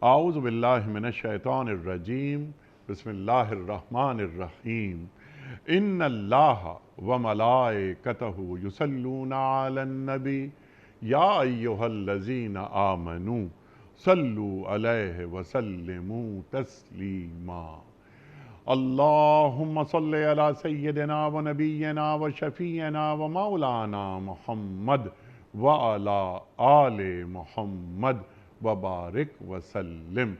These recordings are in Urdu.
اعوذ باللہ من الشیطان الرجیم بسم اللہ الرحمن الرحیم ان اللہ وملائکتہ یصلون علی النبی یا ایہا الذین آمنوا صلوا علیہ وسلموا تسلیما اللہم صلی علی سیدنا و نبینا و شفیعنا و مولانا محمد وعلی آل محمد وبارک وسلم۔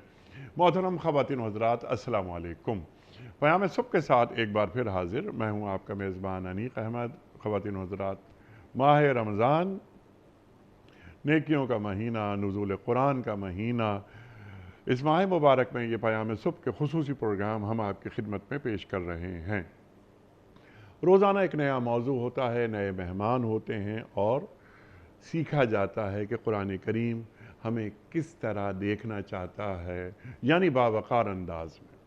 محترم خواتین و حضرات، السلام علیکم۔ پیام صبح کے ساتھ ایک بار پھر حاضر، میں ہوں آپ کا میزبان انیق احمد۔ خواتین و حضرات، ماہ رمضان، نیکیوں کا مہینہ، نزول قرآن کا مہینہ، اس ماہ مبارک میں یہ پیام صبح کے خصوصی پروگرام ہم آپ کی خدمت میں پیش کر رہے ہیں۔ روزانہ ایک نیا موضوع ہوتا ہے، نئے مہمان ہوتے ہیں اور سیکھا جاتا ہے کہ قرآن کریم ہمیں کس طرح دیکھنا چاہتا ہے، یعنی باوقار انداز میں۔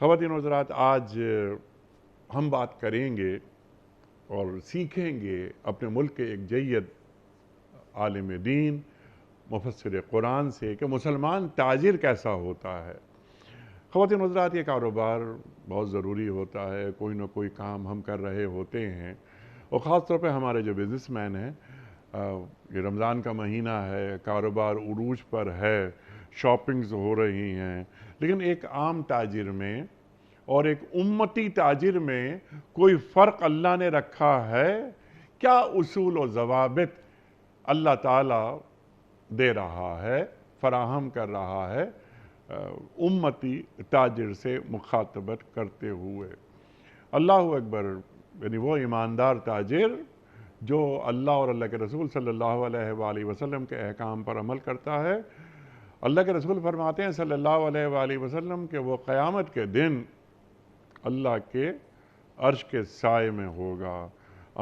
خواتین و حضرات، آج ہم بات کریں گے اور سیکھیں گے اپنے ملک کے ایک جید عالم دین، مفسر قرآن سے کہ مسلمان تاجر کیسا ہوتا ہے۔ خواتین و حضرات، یہ کاروبار بہت ضروری ہوتا ہے، کوئی نہ کوئی کام ہم کر رہے ہوتے ہیں، اور خاص طور پہ ہمارے جو بزنس مین ہیں، یہ رمضان کا مہینہ ہے، کاروبار عروج پر ہے، شاپنگز ہو رہی ہیں، لیکن ایک عام تاجر میں اور ایک امتی تاجر میں کوئی فرق اللہ نے رکھا ہے؟ کیا اصول و ضوابط اللہ تعالیٰ دے رہا ہے، فراہم کر رہا ہے امتی تاجر سے مخاطبت کرتے ہوئے؟ اللہ اکبر، یعنی وہ ایماندار تاجر جو اللہ اور اللہ کے رسول صلی اللہ علیہ وآلہ وسلم کے احکام پر عمل کرتا ہے۔ اللہ کے رسول فرماتے ہیں صلی اللہ علیہ وآلہ وسلم کہ وہ قیامت کے دن اللہ کے عرش کے سائے میں ہوگا،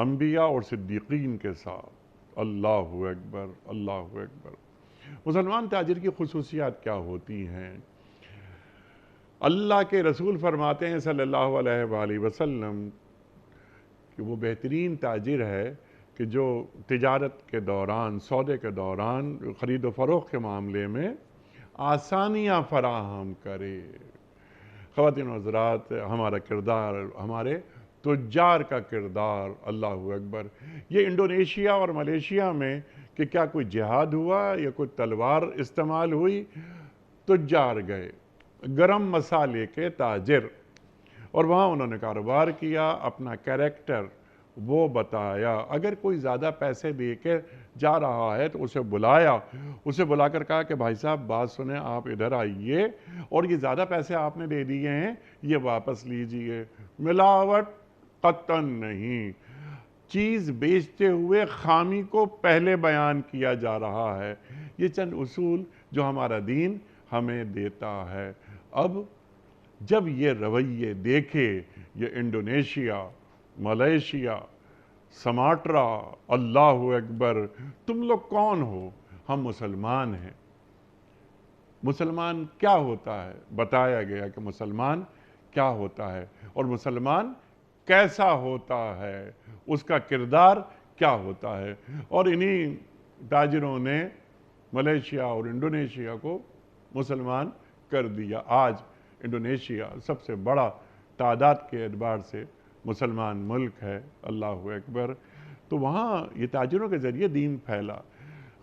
انبیاء اور صدیقین کے ساتھ۔ اللہ اکبر، اللہ اکبر۔ مسلمان تاجر کی خصوصیات کیا ہوتی ہیں؟ اللہ کے رسول فرماتے ہیں صلی اللہ علیہ وآلہ وسلم کہ وہ بہترین تاجر ہے کہ جو تجارت کے دوران، سودے کے دوران، خرید و فروخت کے معاملے میں آسانیاں فراہم کرے۔ خواتین و حضرات، ہمارا کردار، ہمارے تجار کا کردار، اللہ اکبر۔ یہ انڈونیشیا اور ملیشیا میں کہ کیا کوئی جہاد ہوا یا کوئی تلوار استعمال ہوئی، تجار گئے، گرم مسالے کے تاجر، اور وہاں انہوں نے کاروبار کیا، اپنا کیریکٹر وہ بتایا۔ اگر کوئی زیادہ پیسے دے کے جا رہا ہے تو اسے بلایا، اسے بلا کر کہا کہ بھائی صاحب بات سنیں، آپ ادھر آئیے، اور یہ زیادہ پیسے آپ نے دے دیے ہیں، یہ واپس لیجئے۔ ملاوٹ قطعاً نہیں، چیز بیچتے ہوئے خامی کو پہلے بیان کیا جا رہا ہے۔ یہ چند اصول جو ہمارا دین ہمیں دیتا ہے۔ اب جب یہ رویے دیکھے، یہ انڈونیشیا، ملیشیا، سماٹرا، اللہ اکبر، تم لوگ کون ہو؟ ہم مسلمان ہیں۔ مسلمان کیا ہوتا ہے؟ بتایا گیا کہ مسلمان کیا ہوتا ہے اور مسلمان کیسا ہوتا ہے، اس کا کردار کیا ہوتا ہے۔ اور انہی تاجروں نے ملیشیا اور انڈونیشیا کو مسلمان کر دیا۔ آج انڈونیشیا سب سے بڑا تعداد کے اعتبار سے مسلمان ملک ہے، اللہ اکبر۔ تو وہاں یہ تاجروں کے ذریعے دین پھیلا۔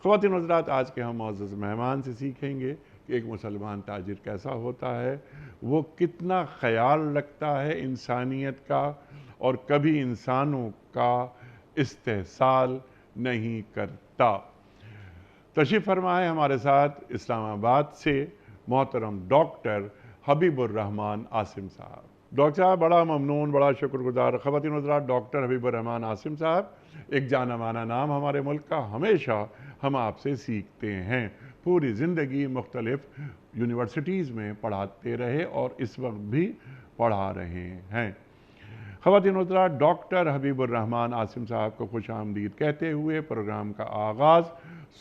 خواتین و حضرات، آج کے ہم معزز مہمان سے سیکھیں گے کہ ایک مسلمان تاجر کیسا ہوتا ہے، وہ کتنا خیال رکھتا ہے انسانیت کا، اور کبھی انسانوں کا استحصال نہیں کرتا۔ تشریف فرما ہے ہمارے ساتھ اسلام آباد سے محترم ڈاکٹر حبیب الرحمان عاصم صاحب۔ ڈاکٹر صاحب، بڑا ممنون، بڑا شکر گزار۔ خواتین و حضرات، ڈاکٹر حبیب الرحمان عاصم صاحب ایک جانا مانا نام ہمارے ملک کا، ہمیشہ ہم آپ سے سیکھتے ہیں۔ پوری زندگی مختلف یونیورسٹیز میں پڑھاتے رہے اور اس وقت بھی پڑھا رہے ہیں۔ خواتین و حضرات، ڈاکٹر حبیب الرحمان عاصم صاحب کو خوش آمدید کہتے ہوئے پروگرام کا آغاز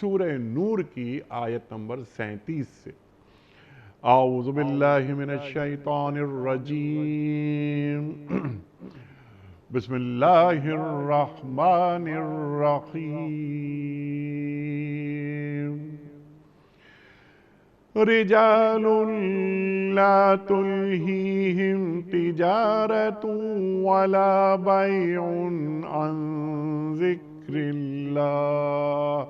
سورہ نور کی آیت نمبر 37 سے۔ اعوذ باللہ من الشیطان الرجیم، بسم اللہ الرحمن الرحیم۔ رجال لا تلهيهم تجارة ولا بيع عن ذكر الله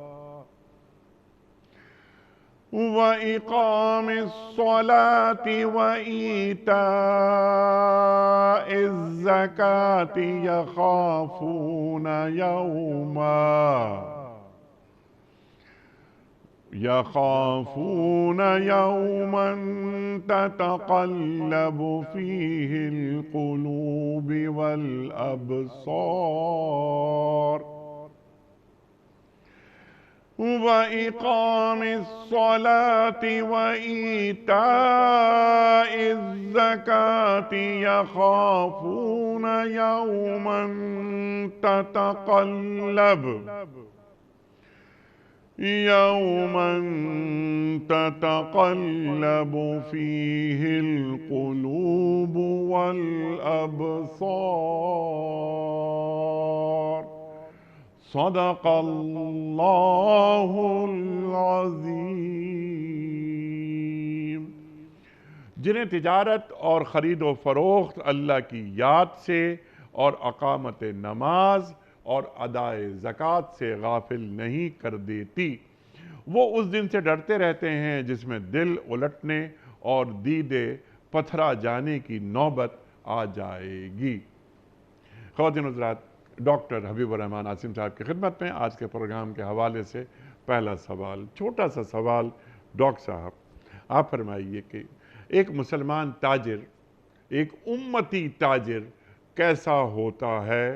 وإقام الصلاة وإيتاء الزكاة يخافون يوما تتقلب فيه القلوب والأبصار وإقام الصلاة وإيتاء الزكاة يخافون يوما تتقلب فيه القلوب والأبصار صدق اللہ العظیم۔ جنہیں تجارت اور خرید و فروخت اللہ کی یاد سے اور اقامت نماز اور ادائے زکوٰۃ سے غافل نہیں کر دیتی، وہ اس دن سے ڈرتے رہتے ہیں جس میں دل الٹنے اور دیدے پتھرا جانے کی نوبت آ جائے گی۔ خواتین حضرات، ڈاکٹر حبیب الرحمن عاصم صاحب کی خدمت میں آج کے پروگرام کے حوالے سے پہلا سوال، چھوٹا سا سوال۔ ڈاکٹر صاحب، آپ فرمائیے کہ ایک مسلمان تاجر، ایک امتی تاجر کیسا ہوتا ہے؟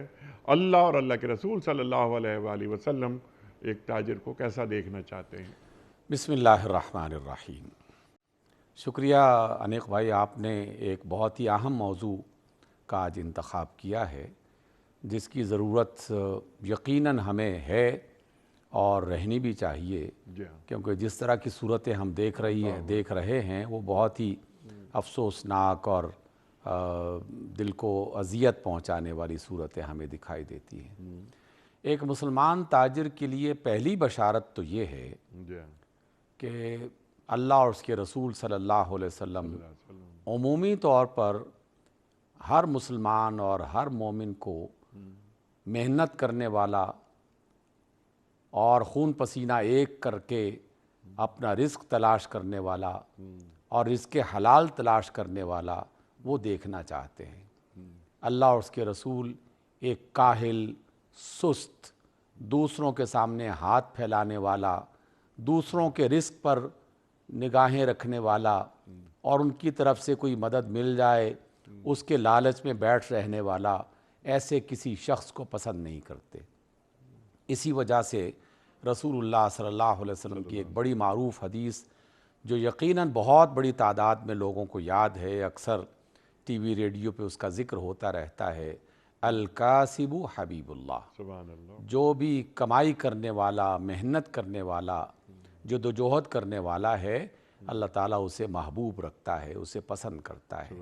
اللہ اور اللہ کے رسول صلی اللہ علیہ وآلہ وسلم ایک تاجر کو کیسا دیکھنا چاہتے ہیں؟ بسم اللہ الرحمن الرحیم۔ شکریہ انیق بھائی، آپ نے ایک بہت ہی اہم موضوع کا آج انتخاب کیا ہے، جس کی ضرورت یقیناً ہمیں ہے اور رہنی بھی چاہیے، کیونکہ جس طرح کی صورتیں ہم دیکھ رہے ہیں وہ بہت ہی افسوسناک اور دل کو اذیت پہنچانے والی صورتیں ہمیں دکھائی دیتی ہیں۔ ایک مسلمان تاجر کے لیے پہلی بشارت تو یہ ہے کہ اللہ اور اس کے رسول صلی اللہ علیہ وسلم عمومی طور پر ہر مسلمان اور ہر مومن کو محنت کرنے والا اور خون پسینہ ایک کر کے اپنا رزق تلاش کرنے والا اور رزق حلال تلاش کرنے والا وہ دیکھنا چاہتے ہیں۔ اللہ اور اس کے رسول ایک کاہل، سست، دوسروں کے سامنے ہاتھ پھیلانے والا، دوسروں کے رزق پر نگاہیں رکھنے والا اور ان کی طرف سے کوئی مدد مل جائے اس کے لالچ میں بیٹھ رہنے والا ایسے کسی شخص کو پسند نہیں کرتے۔ اسی وجہ سے رسول اللہ صلی اللہ علیہ وسلم کی ایک بڑی معروف حدیث جو یقیناً بہت بڑی تعداد میں لوگوں کو یاد ہے، اکثر ٹی وی ریڈیو پہ اس کا ذکر ہوتا رہتا ہے، الکاسب حبیب اللہ۔ جو بھی کمائی کرنے والا، محنت کرنے والا، جدوجہد کرنے والا ہے، اللہ تعالیٰ اسے محبوب رکھتا ہے، اسے پسند کرتا ہے۔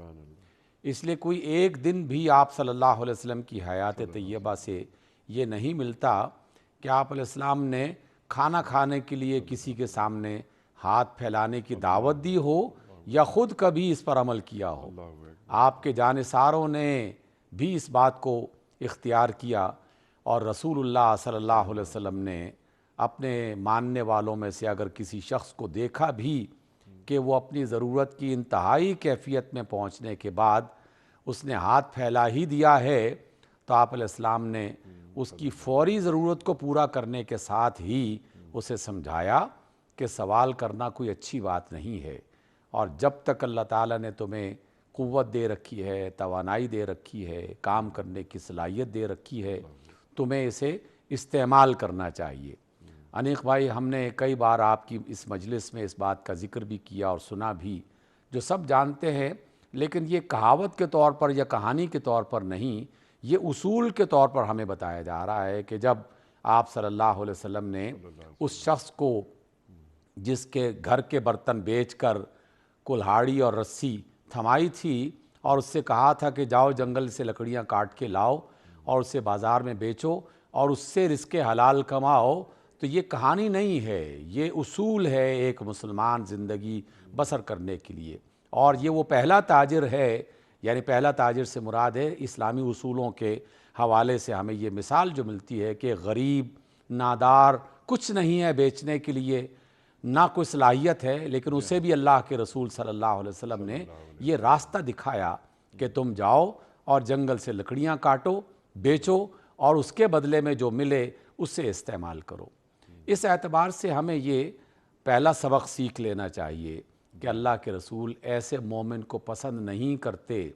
اس لیے کوئی ایک دن بھی آپ صلی اللہ علیہ وسلم کی حیات طیبہ سے یہ نہیں ملتا کہ آپ علیہ السلام نے کھانا کھانے کے لیے کسی کے سامنے ہاتھ پھیلانے کی دعوت دی ہو یا خود کبھی اس پر عمل کیا ہو۔ آپ کے جانثاروں نے بھی اس بات کو اختیار کیا، اور رسول اللہ صلی اللہ علیہ وسلم نے اپنے ماننے والوں میں سے اگر کسی شخص کو دیکھا بھی کہ وہ اپنی ضرورت کی انتہائی کیفیت میں پہنچنے کے بعد اس نے ہاتھ پھیلا ہی دیا ہے، تو آپ علیہ السلام نے اس کی فوری ضرورت کو پورا کرنے کے ساتھ ہی اسے سمجھایا کہ سوال کرنا کوئی اچھی بات نہیں ہے، اور جب تک اللہ تعالیٰ نے تمہیں قوت دے رکھی ہے، توانائی دے رکھی ہے، کام کرنے کی صلاحیت دے رکھی ہے، تمہیں اسے استعمال کرنا چاہیے۔ انیق بھائی، ہم نے کئی بار آپ کی اس مجلس میں اس بات کا ذکر بھی کیا اور سنا بھی، جو سب جانتے ہیں، لیکن یہ کہاوت کے طور پر یا کہانی کے طور پر نہیں، یہ اصول کے طور پر ہمیں بتایا جا رہا ہے کہ جب آپ صلی اللہ علیہ وسلم نے اس شخص کو جس کے گھر کے برتن بیچ کر کلہاڑی اور رسی تھمائی تھی اور اس سے کہا تھا کہ جاؤ جنگل سے لکڑیاں کاٹ کے لاؤ اور اسے بازار میں بیچو اور اس سے رزق حلال کماؤ تو یہ کہانی نہیں ہے، یہ اصول ہے ایک مسلمان زندگی بسر کرنے کے لیے۔ اور یہ وہ پہلا تاجر ہے، یعنی پہلا تاجر سے مراد ہے اسلامی اصولوں کے حوالے سے ہمیں یہ مثال جو ملتی ہے کہ غریب نادار کچھ نہیں ہے بیچنے کے لیے، نہ کوئی صلاحیت ہے، لیکن اسے بھی اللہ کے رسول صلی اللہ علیہ وسلم نے یہ راستہ دکھایا کہ تم جاؤ اور جنگل سے لکڑیاں کاٹو، بیچو، اور اس کے بدلے میں جو ملے اس سے استعمال کرو۔ اس اعتبار سے ہمیں یہ پہلا سبق سیکھ لینا چاہیے کہ اللہ کے رسول ایسے مومن کو پسند نہیں کرتے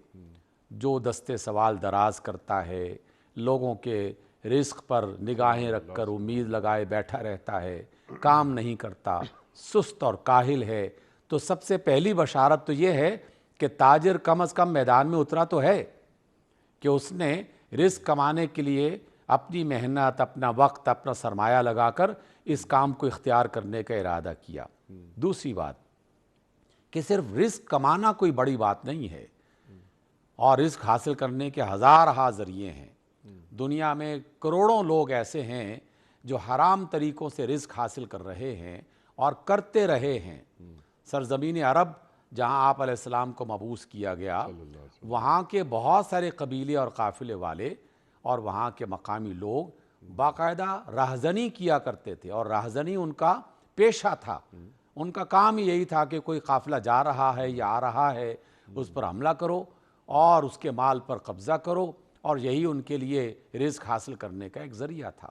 جو دستے سوال دراز کرتا ہے، لوگوں کے رزق پر نگاہیں رکھ کر امید لگائے بیٹھا رہتا ہے، کام نہیں کرتا، سست اور کاہل ہے۔ تو سب سے پہلی بشارت تو یہ ہے کہ تاجر کم از کم میدان میں اترا تو ہے، کہ اس نے رزق کمانے کے لیے اپنی محنت، اپنا وقت، اپنا سرمایہ لگا کر اس کام کو اختیار کرنے کا ارادہ کیا۔ دوسری بات کہ صرف رزق کمانا کوئی بڑی بات نہیں ہے، اور رزق حاصل کرنے کے ہزارہا ذریعے ہیں۔ دنیا میں کروڑوں لوگ ایسے ہیں جو حرام طریقوں سے رزق حاصل کر رہے ہیں اور کرتے رہے ہیں۔ سرزمین عرب جہاں آپ علیہ السلام کو مبعوث کیا گیا، وہاں کے بہت سارے قبیلے اور قافلے والے اور وہاں کے مقامی لوگ باقاعدہ راہزنی کیا کرتے تھے، اور راہزنی ان کا پیشہ تھا۔ ان کا کام یہی تھا کہ کوئی قافلہ جا رہا ہے یا آ رہا ہے، اس پر حملہ کرو اور اس کے مال پر قبضہ کرو، اور یہی ان کے لیے رزق حاصل کرنے کا ایک ذریعہ تھا۔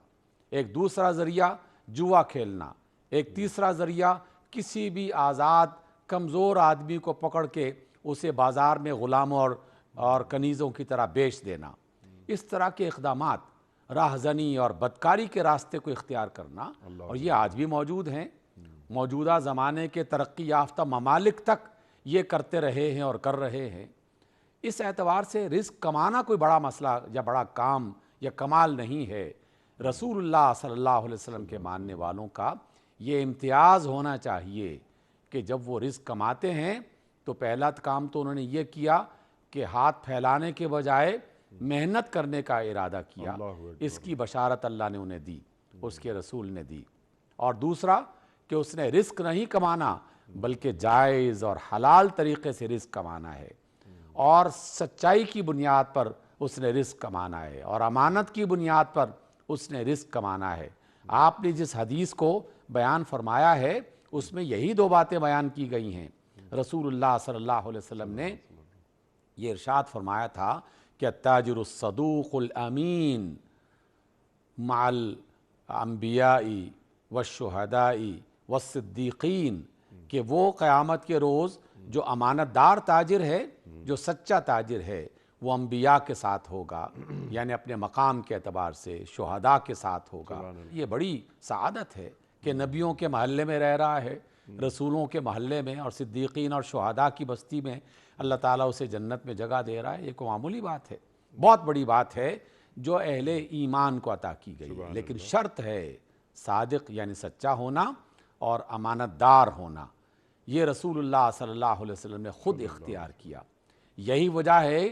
ایک دوسرا ذریعہ جوا کھیلنا، ایک تیسرا ذریعہ کسی بھی آزاد کمزور آدمی کو پکڑ کے اسے بازار میں غلاموں اور کنیزوں کی طرح بیچ دینا۔ اس طرح کے اقدامات، راہزنی اور بدکاری کے راستے کو اختیار کرنا، اور یہ آج بھی موجود ہیں۔ موجودہ زمانے کے ترقی یافتہ ممالک تک یہ کرتے رہے ہیں اور کر رہے ہیں۔ اس اعتبار سے رزق کمانا کوئی بڑا مسئلہ یا بڑا کام یا کمال نہیں ہے۔ رسول اللہ صلی اللہ علیہ وسلم کے ماننے والوں کا یہ امتیاز ہونا چاہیے کہ جب وہ رزق کماتے ہیں تو پہلا کام تو انہوں نے یہ کیا کہ ہاتھ پھیلانے کے بجائے محنت کرنے کا ارادہ کیا۔ اس کی بشارت اللہ نے انہیں دی، اس کے رسول نے دی۔ اور دوسرا کہ اس نے رزق نہیں کمانا بلکہ جائز اور حلال طریقے سے رزق کمانا ہے، اور سچائی کی بنیاد پر اس نے رزق کمانا ہے، اور امانت کی بنیاد پر اس نے رزق کمانا ہے۔ آپ نے جس حدیث کو بیان فرمایا ہے اس میں یہی دو باتیں بیان کی گئی ہیں۔ رسول اللہ صلی اللہ علیہ وسلم نے یہ ارشاد فرمایا تھا کہ التاجر الصدوق الامین مع الانبیاء والشہداء والصدیقین، کہ وہ قیامت کے روز جو امانت دار تاجر ہے، جو سچا تاجر ہے، وہ انبیاء کے ساتھ ہوگا، یعنی اپنے مقام کے اعتبار سے شہداء کے ساتھ ہوگا۔ یہ بڑی سعادت ہے کہ نبیوں کے محلے میں رہ رہا ہے، رسولوں کے محلے میں، اور صدیقین اور شہداء کی بستی میں اللہ تعالیٰ اسے جنت میں جگہ دے رہا ہے۔ یہ کوئی معمولی بات ہے، بہت بڑی بات ہے جو اہل ایمان کو عطا کی گئی ہے، لیکن شرط ہے صادق یعنی سچا ہونا اور امانت دار ہونا۔ یہ رسول اللہ صلی اللہ علیہ وسلم نے خود اختیار کیا۔ یہی وجہ ہے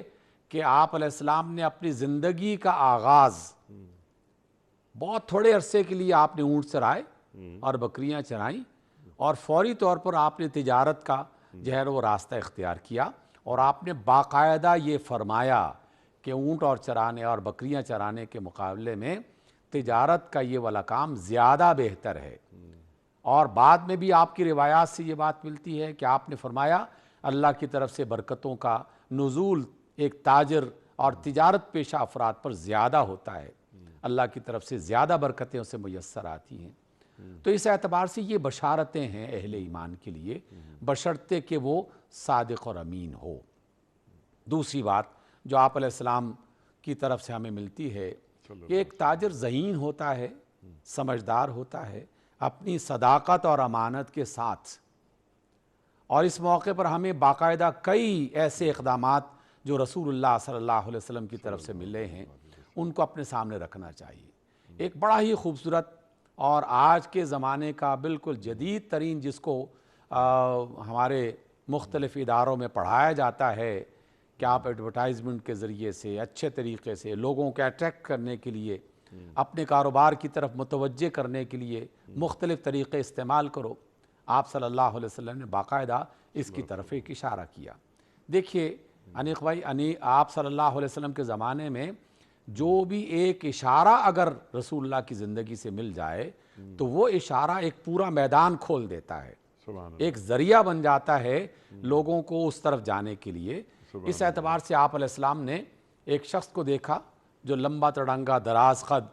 کہ آپ علیہ السلام نے اپنی زندگی کا آغاز بہت تھوڑے عرصے کے لیے آپ نے اونٹ چرائے اور بکریاں چرائیں، اور فوری طور پر آپ نے تجارت کا جو ہے وہ راستہ اختیار کیا، اور آپ نے باقاعدہ یہ فرمایا کہ اونٹ اور چرانے اور بکریاں چرانے کے مقابلے میں تجارت کا یہ والا کام زیادہ بہتر ہے۔ اور بعد میں بھی آپ کی روایات سے یہ بات ملتی ہے کہ آپ نے فرمایا اللہ کی طرف سے برکتوں کا نزول ایک تاجر اور تجارت پیشہ افراد پر زیادہ ہوتا ہے، اللہ کی طرف سے زیادہ برکتیں اسے میسر آتی ہیں۔ تو اس اعتبار سے یہ بشارتیں ہیں اہل ایمان کے لیے، بشرطے کہ وہ صادق اور امین ہو۔ دوسری بات جو آپ علیہ السلام کی طرف سے ہمیں ملتی ہے کہ ایک تاجر ذہین ہوتا ہے، سمجھدار ہوتا ہے اپنی صداقت اور امانت کے ساتھ، اور اس موقع پر ہمیں باقاعدہ کئی ایسے اقدامات جو رسول اللہ صلی اللہ علیہ وسلم کی طرف سے ملے ہیں ان کو اپنے سامنے رکھنا چاہیے۔ ایک بڑا ہی خوبصورت اور آج کے زمانے کا بالکل جدید ترین جس کو ہمارے مختلف اداروں میں پڑھایا جاتا ہے کہ آپ ایڈورٹائزمنٹ کے ذریعے سے اچھے طریقے سے لوگوں کو اٹریکٹ کرنے کے لیے اپنے کاروبار کی طرف متوجہ کرنے کے لیے مختلف طریقے استعمال کرو۔ آپ صلی اللہ علیہ وسلم نے باقاعدہ اس کی طرف ایک اشارہ کیا۔ دیکھیے انیق بھائی، آپ صلی اللہ علیہ وسلم کے زمانے میں جو بھی ایک اشارہ اگر رسول اللہ کی زندگی سے مل جائے تو وہ اشارہ ایک پورا میدان کھول دیتا ہے، ایک ذریعہ بن جاتا ہے لوگوں کو اس طرف جانے کے لیے۔ اس اعتبار سے آپ علیہ السلام نے ایک شخص کو دیکھا جو لمبا تڑنگا دراز قد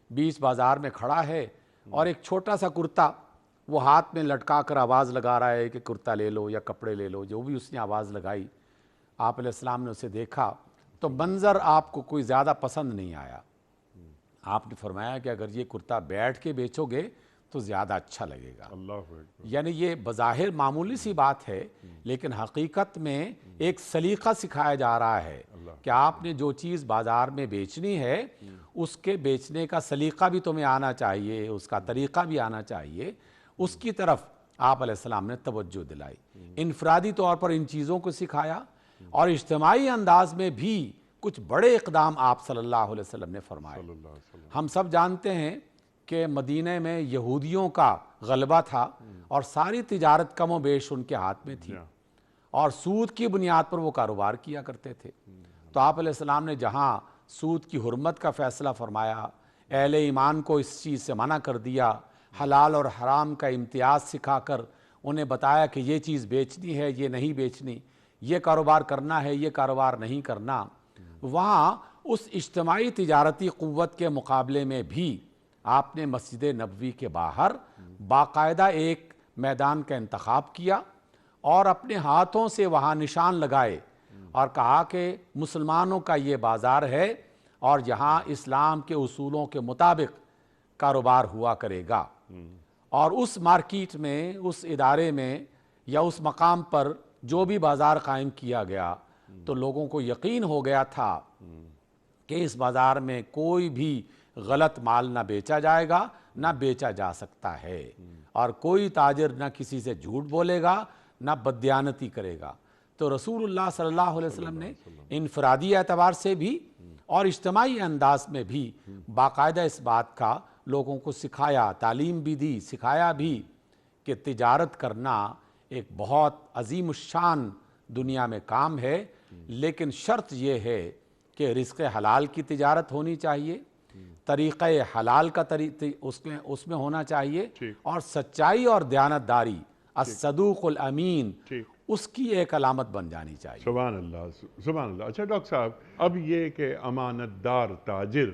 بیچ بازار میں کھڑا ہے اور ایک چھوٹا سا کرتا وہ ہاتھ میں لٹکا کر آواز لگا رہا ہے کہ کرتا لے لو یا کپڑے لے لو، جو بھی اس نے آواز لگائی۔ آپ علیہ السلام نے اسے دیکھا تو منظر آپ کو کوئی زیادہ پسند نہیں آیا۔ آپ نے فرمایا کہ اگر یہ کرتا بیٹھ کے بیچو گے تو زیادہ اچھا لگے گا۔ اللہ اکبر۔ یعنی یہ بظاہر معمولی سی بات ہے، لیکن حقیقت میں ایک سلیقہ سکھایا جا رہا ہے کہ آپ نے جو چیز بازار میں بیچنی ہے اس کے بیچنے کا سلیقہ بھی تمہیں آنا چاہیے، اس کا طریقہ بھی آنا چاہیے۔ اس کی طرف آپ علیہ السلام نے توجہ دلائی، انفرادی طور پر ان چیزوں کو سکھایا، اور اجتماعی انداز میں بھی کچھ بڑے اقدام آپ صلی اللہ علیہ وسلم نے فرمائے۔ ہم سب جانتے ہیں کہ مدینہ میں یہودیوں کا غلبہ تھا اور ساری تجارت کم و بیش ان کے ہاتھ میں تھی، اور سود کی بنیاد پر وہ کاروبار کیا کرتے تھے۔ تو آپ علیہ السلام نے جہاں سود کی حرمت کا فیصلہ فرمایا، اہل ایمان کو اس چیز سے منع کر دیا، حلال اور حرام کا امتیاز سکھا کر انہیں بتایا کہ یہ چیز بیچنی ہے، یہ نہیں بیچنی، یہ کاروبار کرنا ہے، یہ کاروبار نہیں کرنا، وہاں اس اجتماعی تجارتی قوت کے مقابلے میں بھی آپ نے مسجد نبوی کے باہر باقاعدہ ایک میدان کا انتخاب کیا اور اپنے ہاتھوں سے وہاں نشان لگائے اور کہا کہ مسلمانوں کا یہ بازار ہے اور یہاں اسلام کے اصولوں کے مطابق کاروبار ہوا کرے گا۔ اور اس مارکیٹ میں، اس ادارے میں یا اس مقام پر جو بھی بازار قائم کیا گیا تو لوگوں کو یقین ہو گیا تھا کہ اس بازار میں کوئی بھی غلط مال نہ بیچا جائے گا، نہ بیچا جا سکتا ہے، اور کوئی تاجر نہ کسی سے جھوٹ بولے گا، نہ بددیانتی کرے گا۔ تو رسول اللہ صلی اللہ علیہ وسلم نے انفرادی اعتبار سے بھی اور اجتماعی انداز میں بھی باقاعدہ اس بات کا لوگوں کو سکھایا، تعلیم بھی دی، سکھایا بھی کہ تجارت کرنا ایک بہت عظیم الشان دنیا میں کام ہے، لیکن شرط یہ ہے کہ رزق حلال کی تجارت ہونی چاہیے، طریقہ حلال کا اس میں ہونا چاہیے، اور سچائی اور دیانتداری، الصدوق الامین، اس کی ایک علامت بن جانی چاہیے۔ سبحان اللہ، سبحان اللہ۔ اچھا ڈاکٹر صاحب، اب یہ کہ امانت دار تاجر،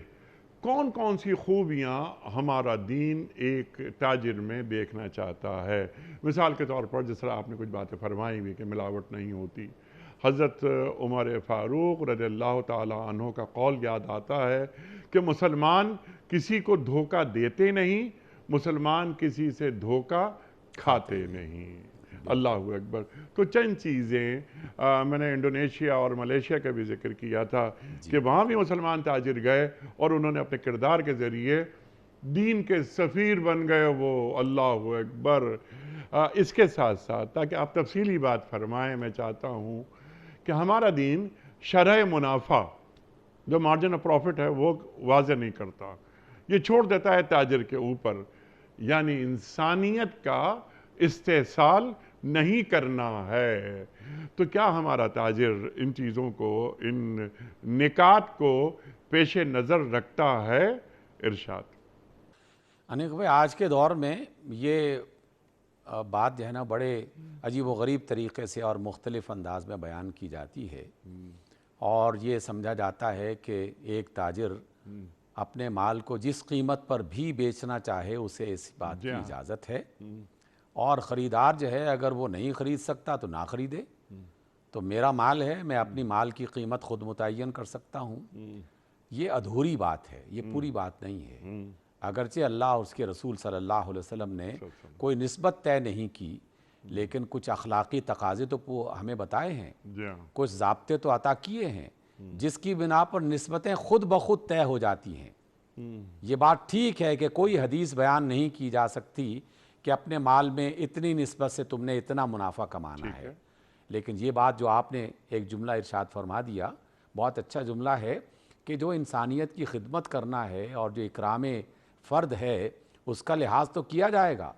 کون کون سی خوبیاں ہمارا دین ایک تاجر میں دیکھنا چاہتا ہے؟ مثال کے طور پر جس طرح آپ نے کچھ باتیں فرمائی بھی کہ ملاوٹ نہیں ہوتی، حضرت عمر فاروق رضی اللہ تعالیٰ عنہ کا قول یاد آتا ہے کہ مسلمان کسی کو دھوکہ دیتے نہیں، مسلمان کسی سے دھوکہ کھاتے نہیں۔ اللہ اکبر۔ تو چند چیزیں میں نے انڈونیشیا اور ملیشیا کا بھی ذکر کیا تھا کہ وہاں بھی مسلمان تاجر گئے اور انہوں نے اپنے کردار کے ذریعے دین کے سفیر بن گئے وہ۔ اللہ اکبر۔ اس کے ساتھ ساتھ تاکہ آپ تفصیلی بات فرمائیں، میں چاہتا ہوں کہ ہمارا دین شرح منافع، جو مارجن آف پروفٹ ہے، وہ واضح نہیں کرتا، یہ چھوڑ دیتا ہے تاجر کے اوپر، یعنی انسانیت کا استحصال نہیں کرنا ہے۔ تو کیا ہمارا تاجر ان چیزوں کو، ان نکات کو پیش نظر رکھتا ہے؟ ارشاد۔ انیق بھائی، آج کے دور میں یہ بات جو ہے نا بڑے عجیب و غریب طریقے سے اور مختلف انداز میں بیان کی جاتی ہے، اور یہ سمجھا جاتا ہے کہ ایک تاجر اپنے مال کو جس قیمت پر بھی بیچنا چاہے اسے اس بات کی اجازت ہے، اور خریدار جو ہے اگر وہ نہیں خرید سکتا تو نہ خریدے۔ تو میرا مال ہے، میں اپنی مال کی قیمت خود متعین کر سکتا ہوں۔ یہ ادھوری بات ہے، یہ پوری بات نہیں ہے۔ اگرچہ اللہ اور اس کے رسول صلی اللہ علیہ وسلم نے کوئی نسبت طے نہیں کی، لیکن کچھ اخلاقی تقاضے تو ہمیں بتائے ہیں، کچھ ضابطے تو عطا کیے ہیں، جس کی بنا پر نسبتیں خود بخود طے ہو جاتی ہیں۔ یہ بات ٹھیک ہے کہ کوئی حدیث بیان نہیں کی جا سکتی کہ اپنے مال میں اتنی نسبت سے تم نے اتنا منافع کمانا ہے، لیکن یہ بات جو آپ نے ایک جملہ ارشاد فرما دیا، بہت اچھا جملہ ہے کہ جو انسانیت کی خدمت کرنا ہے اور جو اکرام فرد ہے اس کا لحاظ تو کیا جائے گا،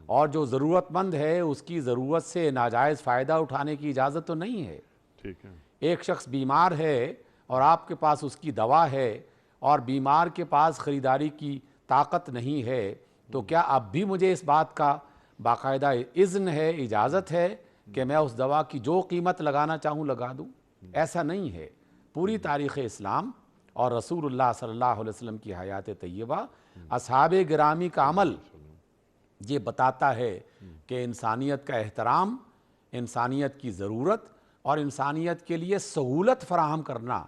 اور جو ضرورت مند ہے اس کی ضرورت سے ناجائز فائدہ اٹھانے کی اجازت تو نہیں ہے۔ ٹھیک ہے، ایک شخص بیمار ہے اور آپ کے پاس اس کی دوا ہے اور بیمار کے پاس خریداری کی طاقت نہیں ہے، تو کیا اب بھی مجھے اس بات کا باقاعدہ اذن ہے، اجازت ہے کہ میں اس دوا کی جو قیمت لگانا چاہوں لگا دوں؟ ایسا نہیں ہے۔ پوری تاریخ اسلام اور رسول اللہ صلی اللہ علیہ وسلم کی حیات طیبہ، اصحاب گرامی کا عمل یہ بتاتا ہے کہ انسانیت کا احترام، انسانیت کی ضرورت اور انسانیت کے لیے سہولت فراہم کرنا،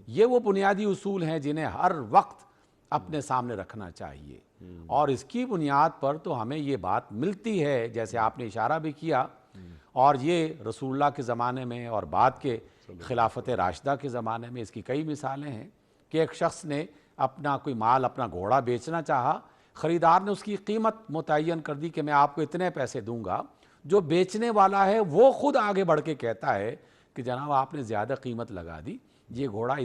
یہ وہ بنیادی اصول ہیں جنہیں ہر وقت اپنے سامنے رکھنا چاہیے۔ اور اس کی بنیاد پر تو ہمیں یہ بات ملتی ہے، جیسے آپ نے اشارہ بھی کیا، اور یہ رسول اللہ کے زمانے میں اور بعد کے خلافت راشدہ کے زمانے میں اس کی کئی مثالیں ہیں کہ ایک شخص نے اپنا کوئی مال، اپنا گھوڑا بیچنا چاہا، خریدار نے اس کی قیمت متعین کر دی کہ میں آپ کو اتنے پیسے دوں گا۔ جو بیچنے والا ہے وہ خود آگے بڑھ کے کہتا ہے کہ جناب آپ نے زیادہ قیمت لگا دی، یہ گھوڑا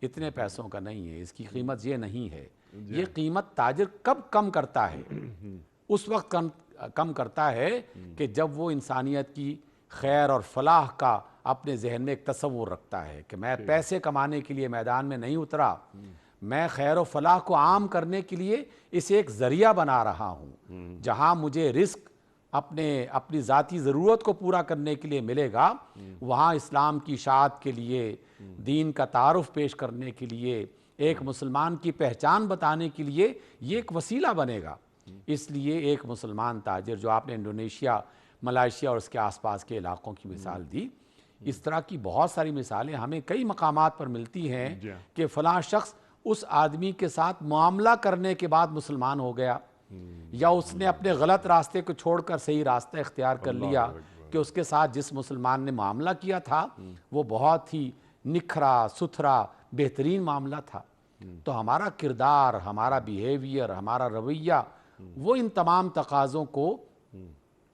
اتنے پیسوں کا نہیں ہے، اس کی قیمت یہ نہیں ہے۔ یہ قیمت تاجر کب کم کرتا ہے؟ اس وقت کم کرتا ہے کہ جب وہ انسانیت کی خیر اور فلاح کا اپنے ذہن میں ایک تصور رکھتا ہے کہ میں پیسے کمانے کے لیے میدان میں نہیں اترا، میں خیر و فلاح کو عام کرنے کے لیے اسے ایک ذریعہ بنا رہا ہوں۔ جہاں مجھے رزق اپنی ذاتی ضرورت کو پورا کرنے کے لیے ملے گا، وہاں اسلام کی اشاعت کے لیے، دین کا تعارف پیش کرنے کے لیے، ایک مسلمان کی پہچان بتانے کے لیے یہ ایک وسیلہ بنے گا۔ اس لیے ایک مسلمان تاجر، جو آپ نے انڈونیشیا، ملائیشیا اور اس کے آس پاس کے علاقوں کی مثال دی، اس طرح کی بہت ساری مثالیں ہمیں کئی مقامات پر ملتی ہیں کہ فلاں شخص اس آدمی کے ساتھ معاملہ کرنے کے بعد مسلمان ہو گیا، یا اس نے اپنے غلط راستے کو چھوڑ کر صحیح راستہ اختیار کر لیا کہ اس کے ساتھ جس مسلمان نے معاملہ کیا تھا وہ بہت ہی نکھرا، ستھرا، بہترین معاملہ تھا۔ تو ہمارا کردار، ہمارا بیہیویئر، ہمارا رویہ، وہ ان تمام تقاضوں کو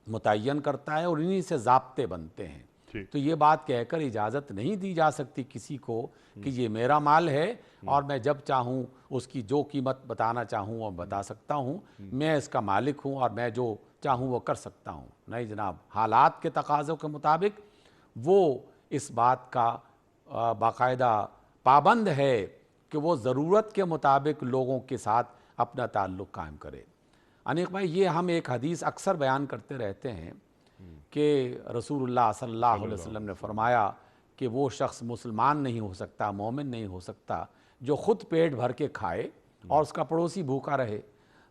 متعین کرتا ہے اور انہی سے ضابطے بنتے ہیں۔ تو یہ بات کہہ کر اجازت نہیں دی جا سکتی کسی کو کہ یہ میرا مال ہے اور میں جب چاہوں اس کی جو قیمت بتانا چاہوں اور بتا سکتا ہوں، میں اس کا مالک ہوں اور میں جو چاہوں وہ کر سکتا ہوں۔ نہیں جناب، حالات کے تقاضوں کے مطابق وہ اس بات کا باقاعدہ پابند ہے کہ وہ ضرورت کے مطابق لوگوں کے ساتھ اپنا تعلق قائم کرے۔ انیق بھائی، یہ ہم ایک حدیث اکثر بیان کرتے رہتے ہیں کہ رسول اللہ صلی اللہ علیہ وسلم نے فرمایا کہ وہ شخص مسلمان نہیں ہو سکتا، مومن نہیں ہو سکتا جو خود پیٹ بھر کے کھائے اور اس کا پڑوسی بھوکا رہے۔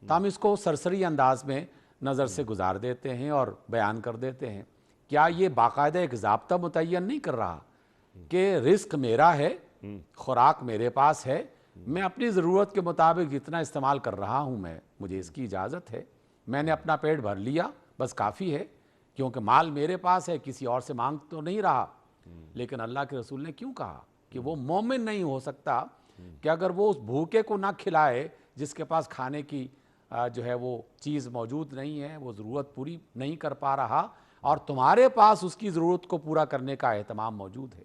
تو ہم اس کو سرسری انداز میں نظر سے گزار دیتے ہیں اور بیان کر دیتے ہیں۔ کیا یہ باقاعدہ ایک ضابطہ متعین نہیں کر رہا کہ رزق میرا ہے، خوراک میرے پاس ہے، میں اپنی ضرورت کے مطابق جتنا استعمال کر رہا ہوں، مجھے اس کی اجازت ہے، میں نے اپنا پیٹ بھر لیا، بس کافی ہے، کیونکہ مال میرے پاس ہے، کسی اور سے مانگ تو نہیں رہا۔ لیکن اللہ کے رسول نے کیوں کہا کہ وہ مومن نہیں ہو سکتا کہ اگر وہ اس بھوکے کو نہ کھلائے جس کے پاس کھانے کی جو ہے وہ چیز موجود نہیں ہے، وہ ضرورت پوری نہیں کر پا رہا، اور تمہارے پاس اس کی ضرورت کو پورا کرنے کا اہتمام موجود ہے۔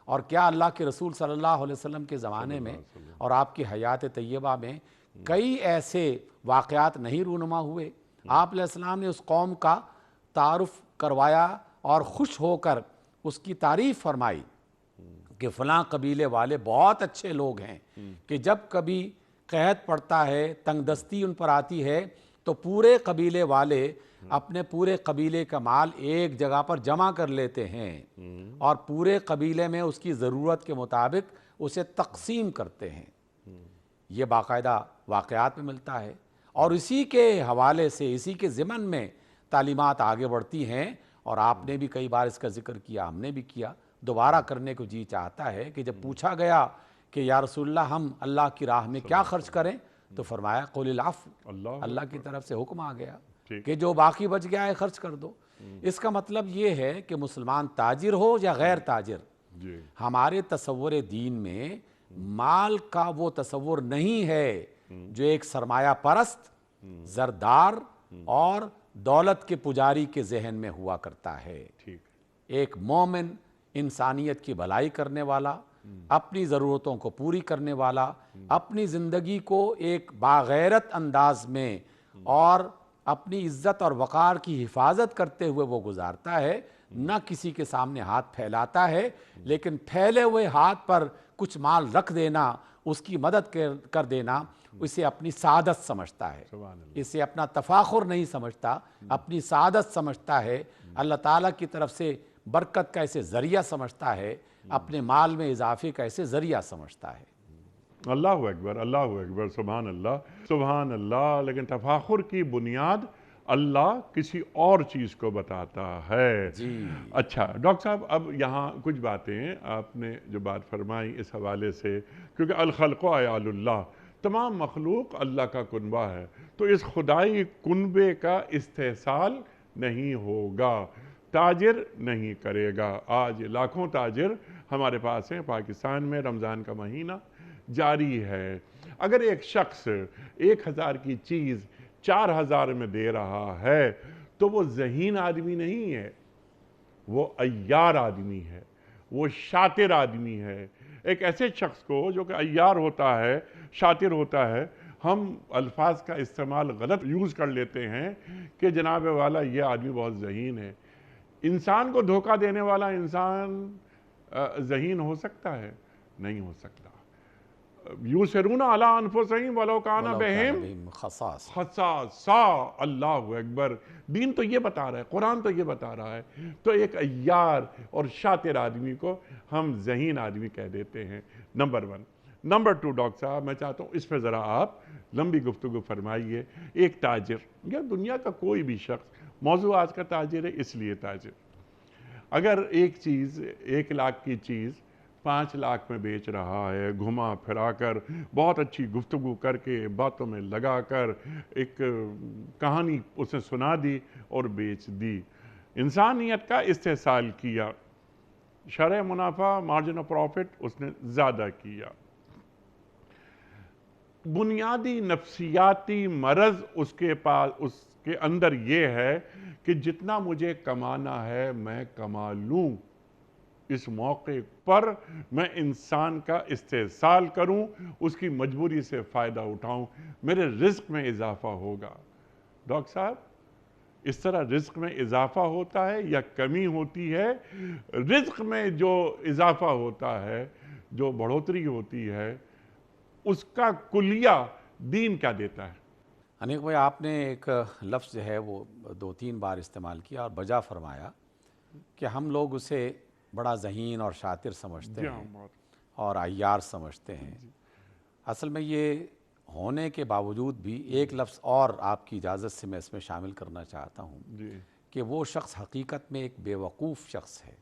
اور کیا اللہ کے رسول صلی اللہ علیہ وسلم کے زمانے میں اور آپ کی حیات طیبہ میں کئی ایسے واقعات نہیں رونما ہوئے؟ آپ علیہ السلام نے اس قوم کا تعارف کروایا اور خوش ہو کر اس کی تعریف فرمائی کہ فلاں قبیلے والے بہت اچھے لوگ ہیں، کہ جب کبھی قحط پڑتا ہے، تنگ دستی ان پر آتی ہے، تو پورے قبیلے والے اپنے پورے قبیلے کا مال ایک جگہ پر جمع کر لیتے ہیں اور پورے قبیلے میں اس کی ضرورت کے مطابق اسے تقسیم کرتے ہیں۔ یہ باقاعدہ واقعات میں ملتا ہے، اور اسی کے حوالے سے، اسی کے ضمن میں تعلیمات آگے بڑھتی ہیں، اور آپ نے بھی کئی بار اس کا ذکر کیا، ہم نے بھی کیا، دوبارہ کرنے کو جی چاہتا ہے کہ جب پوچھا گیا کہ یا رسول اللہ ہم اللہ کی راہ میں کیا خرچ کریں، تو فرمایا قل العفو، اللہ کی طرف سے حکم آ گیا کہ جو باقی بچ گیا ہے خرچ کر دو۔ اس کا مطلب یہ ہے کہ مسلمان تاجر ہو یا غیر تاجر، ہمارے تصور دین میں مال کا وہ تصور نہیں ہے جو ایک سرمایہ پرست، زردار اور دولت کے پجاری کے ذہن میں ہوا کرتا ہے۔ ایک مومن، انسانیت کی بھلائی کرنے والا، اپنی ضرورتوں کو پوری کرنے والا، اپنی زندگی کو ایک باغیرت انداز میں اور اپنی عزت اور وقار کی حفاظت کرتے ہوئے وہ گزارتا ہے، نہ کسی کے سامنے ہاتھ پھیلاتا ہے، لیکن پھیلے ہوئے ہاتھ پر کچھ مال رکھ دینا، اس کی مدد کر دینا، اسے اپنی سعادت سمجھتا ہے، سبحان اللہ۔ اسے اپنا تفاخر نہیں سمجھتا، اپنی سعادت سمجھتا ہے، اللہ تعالیٰ کی طرف سے برکت کا اسے ذریعہ سمجھتا ہے، اپنے مال میں اضافے کا اسے ذریعہ سمجھتا ہے۔ اللہ اکبر، سبحان اللہ، سبحان اللہ۔ لیکن تفاخر کی بنیاد اللہ کسی اور چیز کو بتاتا ہے۔ جی اچھا ڈاکٹر صاحب، اب یہاں کچھ باتیں آپ نے جو بات فرمائی اس حوالے سے، کیونکہ الخلق عیال اللہ، تمام مخلوق اللہ کا کنبہ ہے، تو اس خدائی کنبے کا استحصال نہیں ہوگا، تاجر نہیں کرے گا۔ آج لاکھوں تاجر ہمارے پاس ہیں، پاکستان میں رمضان کا مہینہ جاری ہے۔ اگر ایک شخص 1000 کی چیز 4000 میں دے رہا ہے تو وہ ذہین آدمی نہیں ہے، وہ عیار آدمی ہے، وہ شاطر آدمی ہے۔ ایک ایسے شخص کو جو کہ عیار ہوتا ہے، شاطر ہوتا ہے، ہم الفاظ کا استعمال غلط یوز کر لیتے ہیں کہ جناب والا یہ آدمی بہت ذہین ہے۔ انسان کو دھوکہ دینے والا انسان ذہین ہو سکتا ہے؟ نہیں ہو سکتا۔ یُسِرُونَ عَلَىٰ أَنفُسِهِمْ وَلَوْ كَانَ بِهِمْ خَصَاصَۃٌ۔ اللہ اکبر، دین تو یہ بتا رہا ہے، قرآن تو یہ بتا رہا ہے، تو ایک عیار اور شاطر آدمی کو ہم ذہین آدمی کہہ دیتے ہیں، نمبر 1۔ نمبر 2 ڈاکٹر صاحب، میں چاہتا ہوں اس پہ ذرا آپ لمبی گفتگو فرمائیے۔ ایک تاجر یا دنیا کا کوئی بھی شخص، موضوع آج کا تاجر ہے اس لیے تاجر، اگر ایک چیز 1 لاکھ کی چیز 5 لاکھ میں بیچ رہا ہے، گھما پھرا کر، بہت اچھی گفتگو کر کے، باتوں میں لگا کر، ایک کہانی اسے سنا دی اور بیچ دی، انسانیت کا استحصال کیا، شرح منافع، مارجن آف پروفٹ اس نے زیادہ کیا۔ بنیادی نفسیاتی مرض اس کے اندر یہ ہے کہ جتنا مجھے کمانا ہے میں کما لوں، اس موقع پر میں انسان کا استحصال کروں، اس کی مجبوری سے فائدہ اٹھاؤں، میرے رزق میں اضافہ ہوگا۔ ڈاکٹر صاحب، اس طرح رزق میں اضافہ ہوتا ہے یا کمی ہوتی ہے؟ رزق میں جو اضافہ ہوتا ہے، جو بڑھوتری ہوتی ہے، اس کا کلیہ دین کیا دیتا ہے؟ انیک بھائی، آپ نے ایک لفظ جو ہے وہ 2-3 بار استعمال کیا اور بجا فرمایا کہ ہم لوگ اسے بڑا ذہین اور شاطر سمجھتے ہیں اور عیار سمجھتے ہیں۔ اصل میں یہ ہونے کے باوجود بھی ایک لفظ اور آپ کی اجازت سے میں اس میں شامل کرنا چاہتا ہوں کہ وہ شخص حقیقت میں ایک بیوقوف شخص ہے،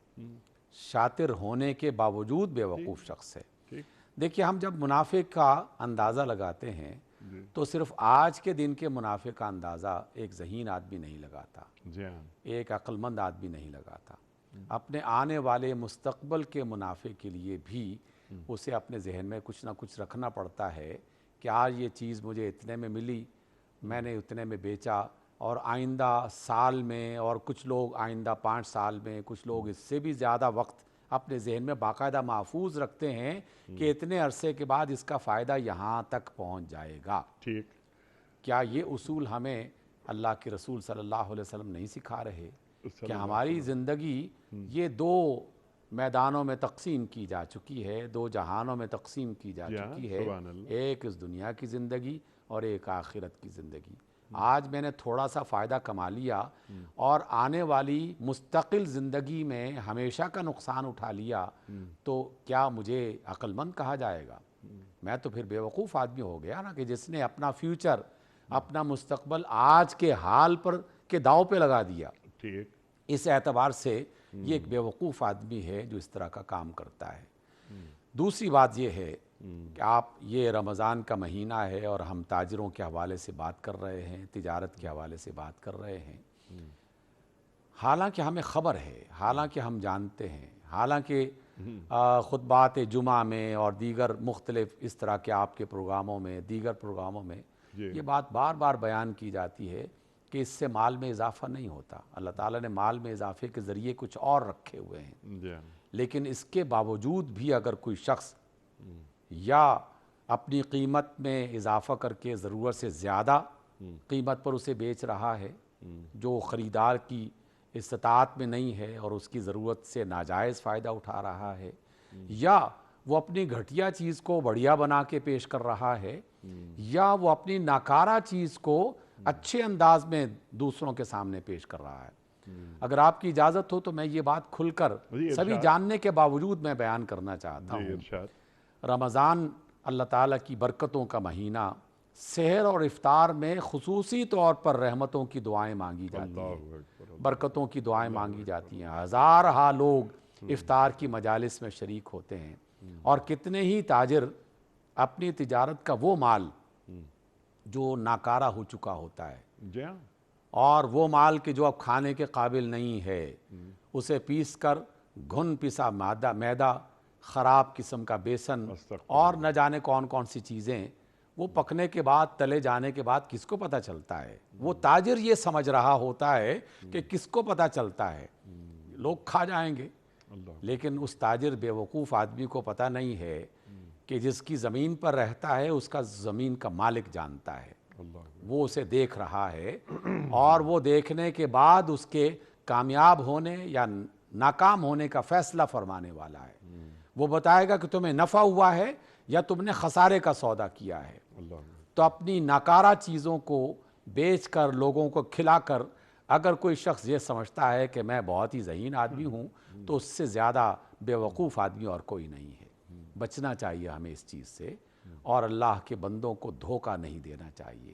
شاطر ہونے کے باوجود بیوقوف شخص ہے۔ دیکھیے، ہم جب منافع کا اندازہ لگاتے ہیں تو صرف آج کے دن کے منافع کا اندازہ ایک ذہین آدمی نہیں لگاتا، ایک عقل مند آدمی نہیں لگاتا، اپنے آنے والے مستقبل کے منافع کے لیے بھی اسے اپنے ذہن میں کچھ نہ کچھ رکھنا پڑتا ہے کہ آج یہ چیز مجھے اتنے میں ملی، میں نے اتنے میں بیچا، اور آئندہ سال میں، اور کچھ لوگ آئندہ 5 سال میں، کچھ لوگ اس سے بھی زیادہ وقت اپنے ذہن میں باقاعدہ محفوظ رکھتے ہیں کہ اتنے عرصے کے بعد اس کا فائدہ یہاں تک پہنچ جائے گا۔ ٹھیک، کیا یہ اصول ہمیں اللہ کے رسول صلی اللہ علیہ وسلم نہیں سکھا رہے کہ ہماری زندگی یہ 2 میدانوں میں تقسیم کی جا چکی ہے، 2 جہانوں میں تقسیم کی جا چکی ہے، ایک اس دنیا کی زندگی اور ایک آخرت کی زندگی۔ آج میں نے تھوڑا سا فائدہ کما لیا اور آنے والی مستقل زندگی میں ہمیشہ کا نقصان اٹھا لیا تو کیا مجھے عقل مند کہا جائے گا؟ میں تو پھر بیوقوف آدمی ہو گیا نا، کہ جس نے اپنا فیوچر، اپنا مستقبل آج کے حال پر کے داؤ پہ لگا دیا۔ ٹھیک، اس اعتبار سے یہ ایک بیوقوف آدمی ہے جو اس طرح کا کام کرتا ہے۔ دوسری بات یہ ہے کہ آپ، یہ رمضان کا مہینہ ہے اور ہم تاجروں کے حوالے سے بات کر رہے ہیں، تجارت کے حوالے سے بات کر رہے ہیں، حالانکہ ہمیں خبر ہے، حالانکہ ہم جانتے ہیں، حالانکہ خطبات جمعہ میں اور دیگر مختلف اس طرح کے آپ کے پروگراموں میں، دیگر پروگراموں میں یہ بات بار بار بیان کی جاتی ہے کہ اس سے مال میں اضافہ نہیں ہوتا، اللہ تعالیٰ نے مال میں اضافے کے ذریعے کچھ اور رکھے ہوئے ہیں، لیکن اس کے باوجود بھی اگر کوئی شخص یا اپنی قیمت میں اضافہ کر کے ضرورت سے زیادہ قیمت پر اسے بیچ رہا ہے جو خریدار کی استطاعت میں نہیں ہے اور اس کی ضرورت سے ناجائز فائدہ اٹھا رہا ہے، یا وہ اپنی گھٹیا چیز کو بڑھیا بنا کے پیش کر رہا ہے، یا وہ اپنی ناکارہ چیز کو اچھے انداز میں دوسروں کے سامنے پیش کر رہا ہے۔ اگر آپ کی اجازت ہو تو میں یہ بات کھل کر جی سبھی ارشاد، جاننے کے باوجود میں بیان کرنا چاہتا جی ہوں۔ ارشاد۔ رمضان اللہ تعالیٰ کی برکتوں کا مہینہ، سحر اور افطار میں خصوصی طور پر رحمتوں کی دعائیں مانگی جاتی ہیں، اللہ اکبر، برکتوں کی دعائیں مانگی جاتی ہیں۔ ہزارہا لوگ افطار کی مجالس میں شریک ہوتے ہیں، اور کتنے ہی تاجر اپنی تجارت کا وہ مال جو ناکارہ ہو چکا ہوتا ہے جی ہاں، اور وہ مال کہ جو اب کھانے کے قابل نہیں ہے، اسے پیس کر گھن پسا میدا، خراب قسم کا بیسن استغفر اور نہ جانے کون کون سی چیزیں، وہ پکنے کے بعد، تلے جانے کے بعد کس کو پتہ چلتا ہے؟ وہ تاجر یہ سمجھ رہا ہوتا ہے کہ کس کو پتہ چلتا ہے، لوگ کھا جائیں گے، اللہ، لیکن اس تاجر بے وقوف آدمی کو پتہ نہیں ہے کہ جس کی زمین پر رہتا ہے اس کا زمین کا مالک جانتا ہے، اللہ، وہ اسے دیکھ رہا ہے، اور وہ دیکھنے کے بعد اس کے کامیاب ہونے یا ناکام ہونے کا فیصلہ فرمانے والا ہے۔ وہ بتائے گا کہ تمہیں نفع ہوا ہے یا تم نے خسارے کا سودا کیا ہے۔ اللہ، تو اپنی ناکارہ چیزوں کو بیچ کر، لوگوں کو کھلا کر، اگر کوئی شخص یہ سمجھتا ہے کہ میں بہت ہی ذہین آدمی ہوں، تو اس سے زیادہ بے وقوف آدمی اور کوئی نہیں ہے۔ بچنا چاہیے ہمیں اس چیز سے، اور اللہ کے بندوں کو دھوکہ نہیں دینا چاہیے۔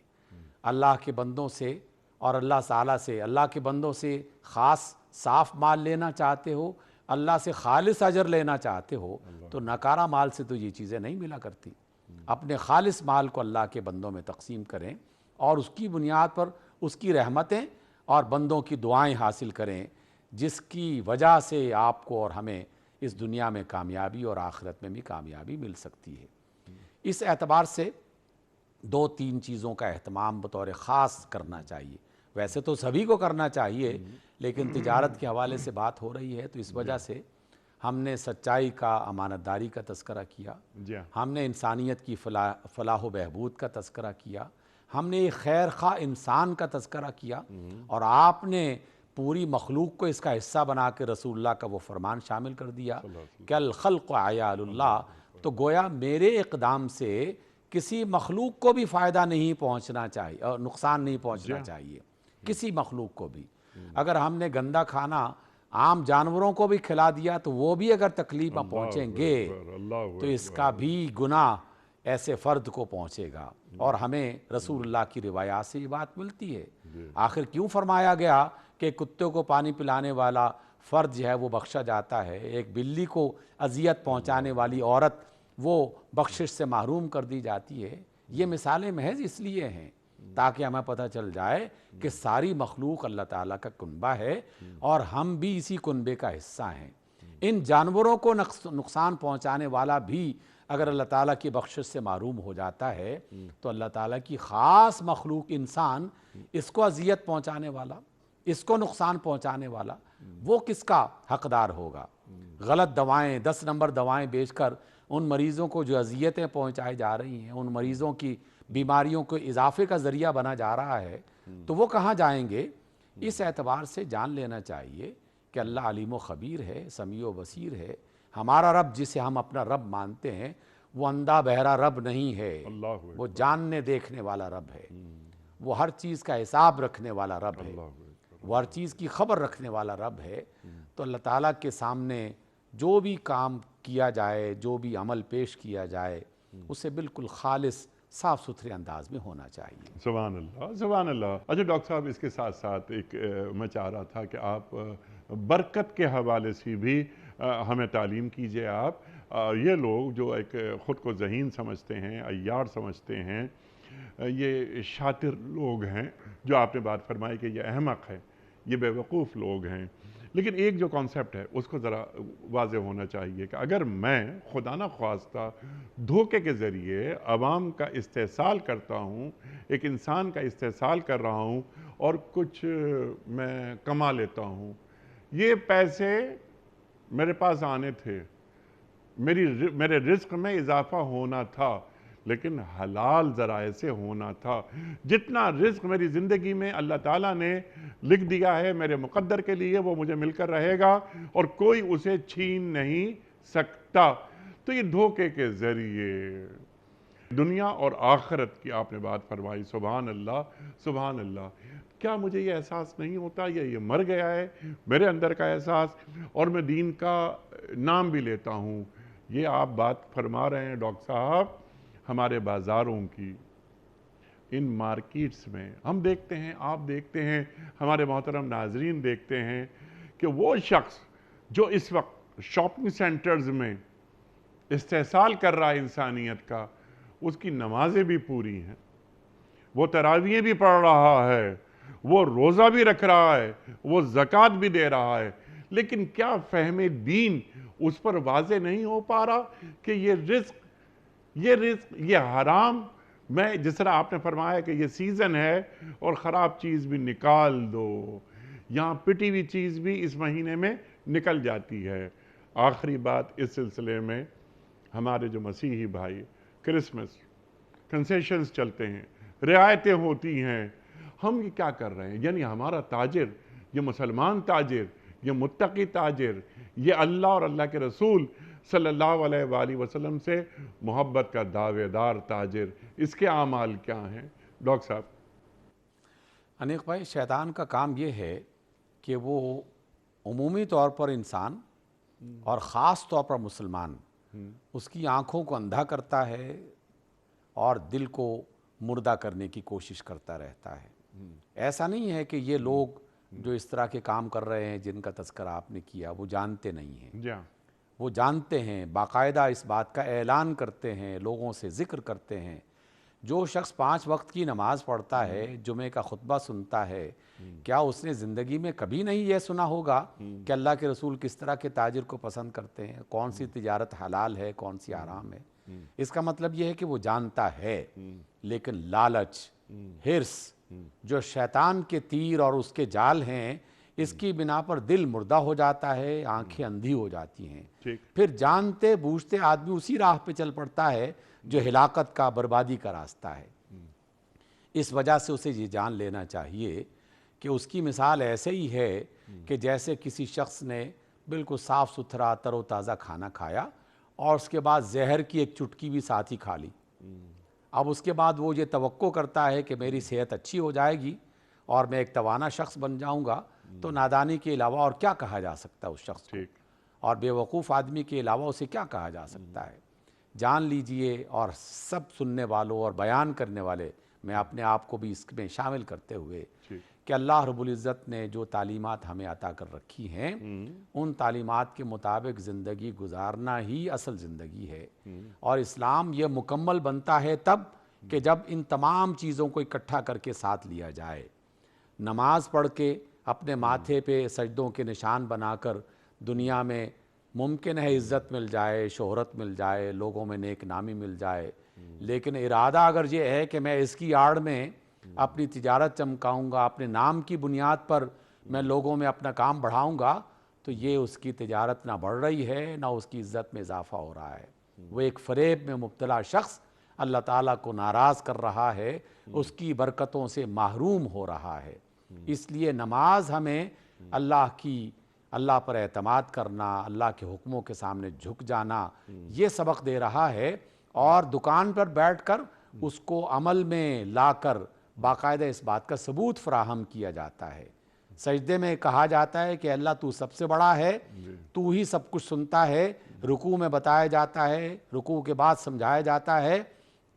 اللہ کے بندوں سے اور اللہ تعالیٰ سے، اللہ کے بندوں سے خاص صاف مال لینا چاہتے ہو، اللہ سے خالص اجر لینا چاہتے ہو، تو ناکارہ مال سے تو یہ چیزیں نہیں ملا کرتی۔ اپنے خالص مال کو اللہ کے بندوں میں تقسیم کریں، اور اس کی بنیاد پر اس کی رحمتیں اور بندوں کی دعائیں حاصل کریں، جس کی وجہ سے آپ کو اور ہمیں اس دنیا میں کامیابی اور آخرت میں بھی کامیابی مل سکتی ہے۔ اس اعتبار سے دو تین چیزوں کا اہتمام بطور خاص کرنا چاہیے۔ ویسے تو سبھی کو کرنا چاہیے، لیکن تجارت کے حوالے سے بات ہو رہی ہے تو اس وجہ سے ہم نے سچائی کا، امانت داری کا تذکرہ کیا، جی ہاں، ہم نے انسانیت کی فلاح و بہبود کا تذکرہ کیا، ہم نے ایک خیر خواہ انسان کا تذکرہ کیا، اور آپ نے پوری مخلوق کو اس کا حصہ بنا کے رسول اللہ کا وہ فرمان شامل کر دیا کہ الخلق عیال اللہ۔ تو گویا میرے اقدام سے کسی مخلوق کو بھی فائدہ نہیں پہنچنا چاہیے اور نقصان نہیں پہنچنا چاہیے، کسی مخلوق کو بھی۔ اگر ہم نے گندا کھانا عام جانوروں کو بھی کھلا دیا تو وہ بھی اگر تکلیف میں پہنچیں گے اللہ، تو اس کا بھی گناہ ایسے فرد کو پہنچے گا، اور ہمیں رسول اللہ کی روایات سے یہ بات ملتی ہے۔ آخر کیوں فرمایا گیا کہ کتے کو پانی پلانے والا فرد جو ہے وہ بخشا جاتا ہے، ایک بلی کو اذیت پہنچانے والی عورت وہ بخشش سے محروم کر دی جاتی ہے؟ یہ مثالیں محض اس لیے ہیں تاکہ ہمیں پتہ چل جائے کہ ساری مخلوق اللہ تعالیٰ کا کنبہ ہے، اور ہم بھی اسی کنبے کا حصہ ہیں۔ ان جانوروں کو نقصان پہنچانے والا بھی اگر اللہ تعالیٰ کی بخشش سے محروم ہو جاتا ہے، تو اللہ تعالیٰ کی خاص مخلوق انسان، اس کو اذیت پہنچانے والا، اس کو نقصان پہنچانے والا، وہ کس کا حقدار ہوگا؟ غلط دوائیں، 10 نمبر دوائیں بیچ کر ان مریضوں کو جو اذیتیں پہنچائی جا رہی ہیں، ان مریضوں کی بیماریوں کو اضافے کا ذریعہ بنا جا رہا ہے، تو وہ کہاں جائیں گے؟ اس اعتبار سے جان لینا چاہیے کہ اللہ علیم و خبیر ہے، سمیع و بصیر ہے۔ ہمارا رب جسے ہم اپنا رب مانتے ہیں، وہ اندھا بہرا رب نہیں ہے، اللہ، وہ جاننے دیکھنے والا رب ہے، وہ ہر چیز کا حساب رکھنے والا رب ہے، وہ ہر چیز کی خبر رکھنے والا رب ہے۔ تو اللہ تعالیٰ کے سامنے جو بھی کام کیا جائے، جو بھی عمل پیش کیا جائے، اسے بالکل خالص، صاف ستھرے انداز میں ہونا چاہیے۔ سبحان اللہ، سبحان اللہ۔ اچھا ڈاکٹر صاحب، اس کے ساتھ ساتھ ایک میں چاہ رہا تھا کہ آپ برکت کے حوالے سے بھی ہمیں تعلیم کیجئے۔ آپ یہ لوگ جو ایک خود کو ذہین سمجھتے ہیں، عیار سمجھتے ہیں، یہ شاطر لوگ ہیں، جو آپ نے بات فرمائی کہ یہ احمق ہے، یہ بے وقوف لوگ ہیں، لیکن ایک جو کانسیپٹ ہے اس کو ذرا واضح ہونا چاہیے کہ اگر میں خدا نہ خواستہ دھوکے کے ذریعے عوام کا استحصال کرتا ہوں، ایک انسان کا استحصال کر رہا ہوں اور کچھ میں کما لیتا ہوں، یہ پیسے میرے پاس آنے تھے، میرے رزق میں اضافہ ہونا تھا، لیکن حلال ذرائع سے ہونا تھا۔ جتنا رزق میری زندگی میں اللہ تعالیٰ نے لکھ دیا ہے میرے مقدر کے لیے، وہ مجھے مل کر رہے گا اور کوئی اسے چھین نہیں سکتا۔ تو یہ دھوکے کے ذریعے دنیا اور آخرت کی آپ نے بات فرمائی، سبحان اللہ سبحان اللہ۔ کیا مجھے یہ احساس نہیں ہوتا، یہ مر گیا ہے میرے اندر کا احساس، اور میں دین کا نام بھی لیتا ہوں۔ یہ آپ بات فرما رہے ہیں ڈاکٹر صاحب ہمارے بازاروں کی، ان مارکیٹس میں ہم دیکھتے ہیں، آپ دیکھتے ہیں، ہمارے محترم ناظرین دیکھتے ہیں کہ وہ شخص جو اس وقت شاپنگ سینٹرز میں استحصال کر رہا ہے انسانیت کا، اس کی نمازیں بھی پوری ہیں، وہ تراویحیں بھی پڑھ رہا ہے، وہ روزہ بھی رکھ رہا ہے، وہ زکوٰۃ بھی دے رہا ہے، لیکن کیا فہم دین اس پر واضح نہیں ہو پا رہا کہ یہ رزق یہ حرام، میں جس طرح آپ نے فرمایا کہ یہ سیزن ہے اور خراب چیز بھی نکال دو، یہاں پٹی ہوئی چیز بھی اس مہینے میں نکل جاتی ہے۔ آخری بات اس سلسلے میں، ہمارے جو مسیحی بھائی کرسمس کنسیشنز چلتے ہیں، رعایتیں ہوتی ہیں، ہم یہ کیا کر رہے ہیں؟ یعنی ہمارا تاجر، یہ مسلمان تاجر، یہ متقی تاجر، یہ اللہ اور اللہ کے رسول صلی اللہ علیہ وآلہ وسلم سے محبت کا دعوے دار تاجر، اس کے اعمال کیا ہیں ڈاکٹر صاحب؟ انیق بھائی، شیطان کا کام یہ ہے کہ وہ عمومی طور پر انسان اور خاص طور پر مسلمان، اس کی آنکھوں کو اندھا کرتا ہے اور دل کو مردہ کرنے کی کوشش کرتا رہتا ہے۔ ایسا نہیں ہے کہ یہ لوگ جو اس طرح کے کام کر رہے ہیں جن کا تذکرہ آپ نے کیا وہ جانتے نہیں ہیں، جی ہاں، وہ جانتے ہیں، باقاعدہ اس بات کا اعلان کرتے ہیں، لوگوں سے ذکر کرتے ہیں۔ جو شخص 5 وقت کی نماز پڑھتا ہے، جمعے کا خطبہ سنتا ہے، کیا اس نے زندگی میں کبھی نہیں یہ سنا ہوگا کہ اللہ کے رسول کس طرح کے تاجر کو پسند کرتے ہیں، کون سی تجارت حلال ہے، کون سی حرام ہے؟ اس کا مطلب یہ ہے کہ وہ جانتا ہے، لیکن لالچ، ہرس، جو شیطان کے تیر اور اس کے جال ہیں، اس کی بنا پر دل مردہ ہو جاتا ہے، آنکھیں اندھی ہو جاتی ہیں، ٹھیک، پھر جانتے بوجھتے آدمی اسی راہ پہ چل پڑتا ہے جو ہلاکت کا، بربادی کا راستہ ہے۔ اس وجہ سے اسے یہ جان لینا چاہیے کہ اس کی مثال ایسے ہی ہے کہ جیسے کسی شخص نے بالکل صاف ستھرا تر و تازہ کھانا کھایا اور اس کے بعد زہر کی ایک چٹکی بھی ساتھ ہی کھا لی۔ اب اس کے بعد وہ یہ توقع کرتا ہے کہ میری صحت اچھی ہو جائے گی اور میں ایک توانا شخص بن جاؤں گا، تو نادانی کے علاوہ اور کیا کہا جا سکتا ہے اس شخص کو؟ ٹھیک، اور بے وقوف آدمی کے علاوہ اسے کیا کہا جا سکتا ہے؟ جان لیجئے، اور سب سننے والوں اور بیان کرنے والے، میں اپنے آپ کو بھی اس میں شامل کرتے ہوئے، ٹھیک، کہ اللہ رب العزت نے جو تعلیمات ہمیں عطا کر رکھی ہیں، ان تعلیمات کے مطابق زندگی گزارنا ہی اصل زندگی ہے۔ اور اسلام یہ مکمل بنتا ہے تب کہ جب ان تمام چیزوں کو اکٹھا کر کے ساتھ لیا جائے۔ نماز پڑھ کے اپنے ماتھے پہ سجدوں کے نشان بنا کر دنیا میں ممکن ہے عزت مل جائے، شہرت مل جائے، لوگوں میں نیک نامی مل جائے، لیکن ارادہ اگر یہ ہے کہ میں اس کی آڑ میں اپنی تجارت چمکاؤں گا، اپنے نام کی بنیاد پر میں لوگوں میں اپنا کام بڑھاؤں گا، تو یہ اس کی تجارت نہ بڑھ رہی ہے، نہ اس کی عزت میں اضافہ ہو رہا ہے۔ وہ ایک فریب میں مبتلا شخص اللہ تعالیٰ کو ناراض کر رہا ہے، اس کی برکتوں سے محروم ہو رہا ہے۔ اس لیے نماز ہمیں اللہ پر اعتماد کرنا، اللہ کے حکموں کے سامنے جھک جانا، یہ سبق دے رہا ہے، اور دکان پر بیٹھ کر اس کو عمل میں لا کر باقاعدہ اس بات کا ثبوت فراہم کیا جاتا ہے۔ سجدے میں کہا جاتا ہے کہ اللہ تو سب سے بڑا ہے، تو ہی سب کچھ سنتا ہے۔ رکوع میں بتایا جاتا ہے، رکوع کے بعد سمجھایا جاتا ہے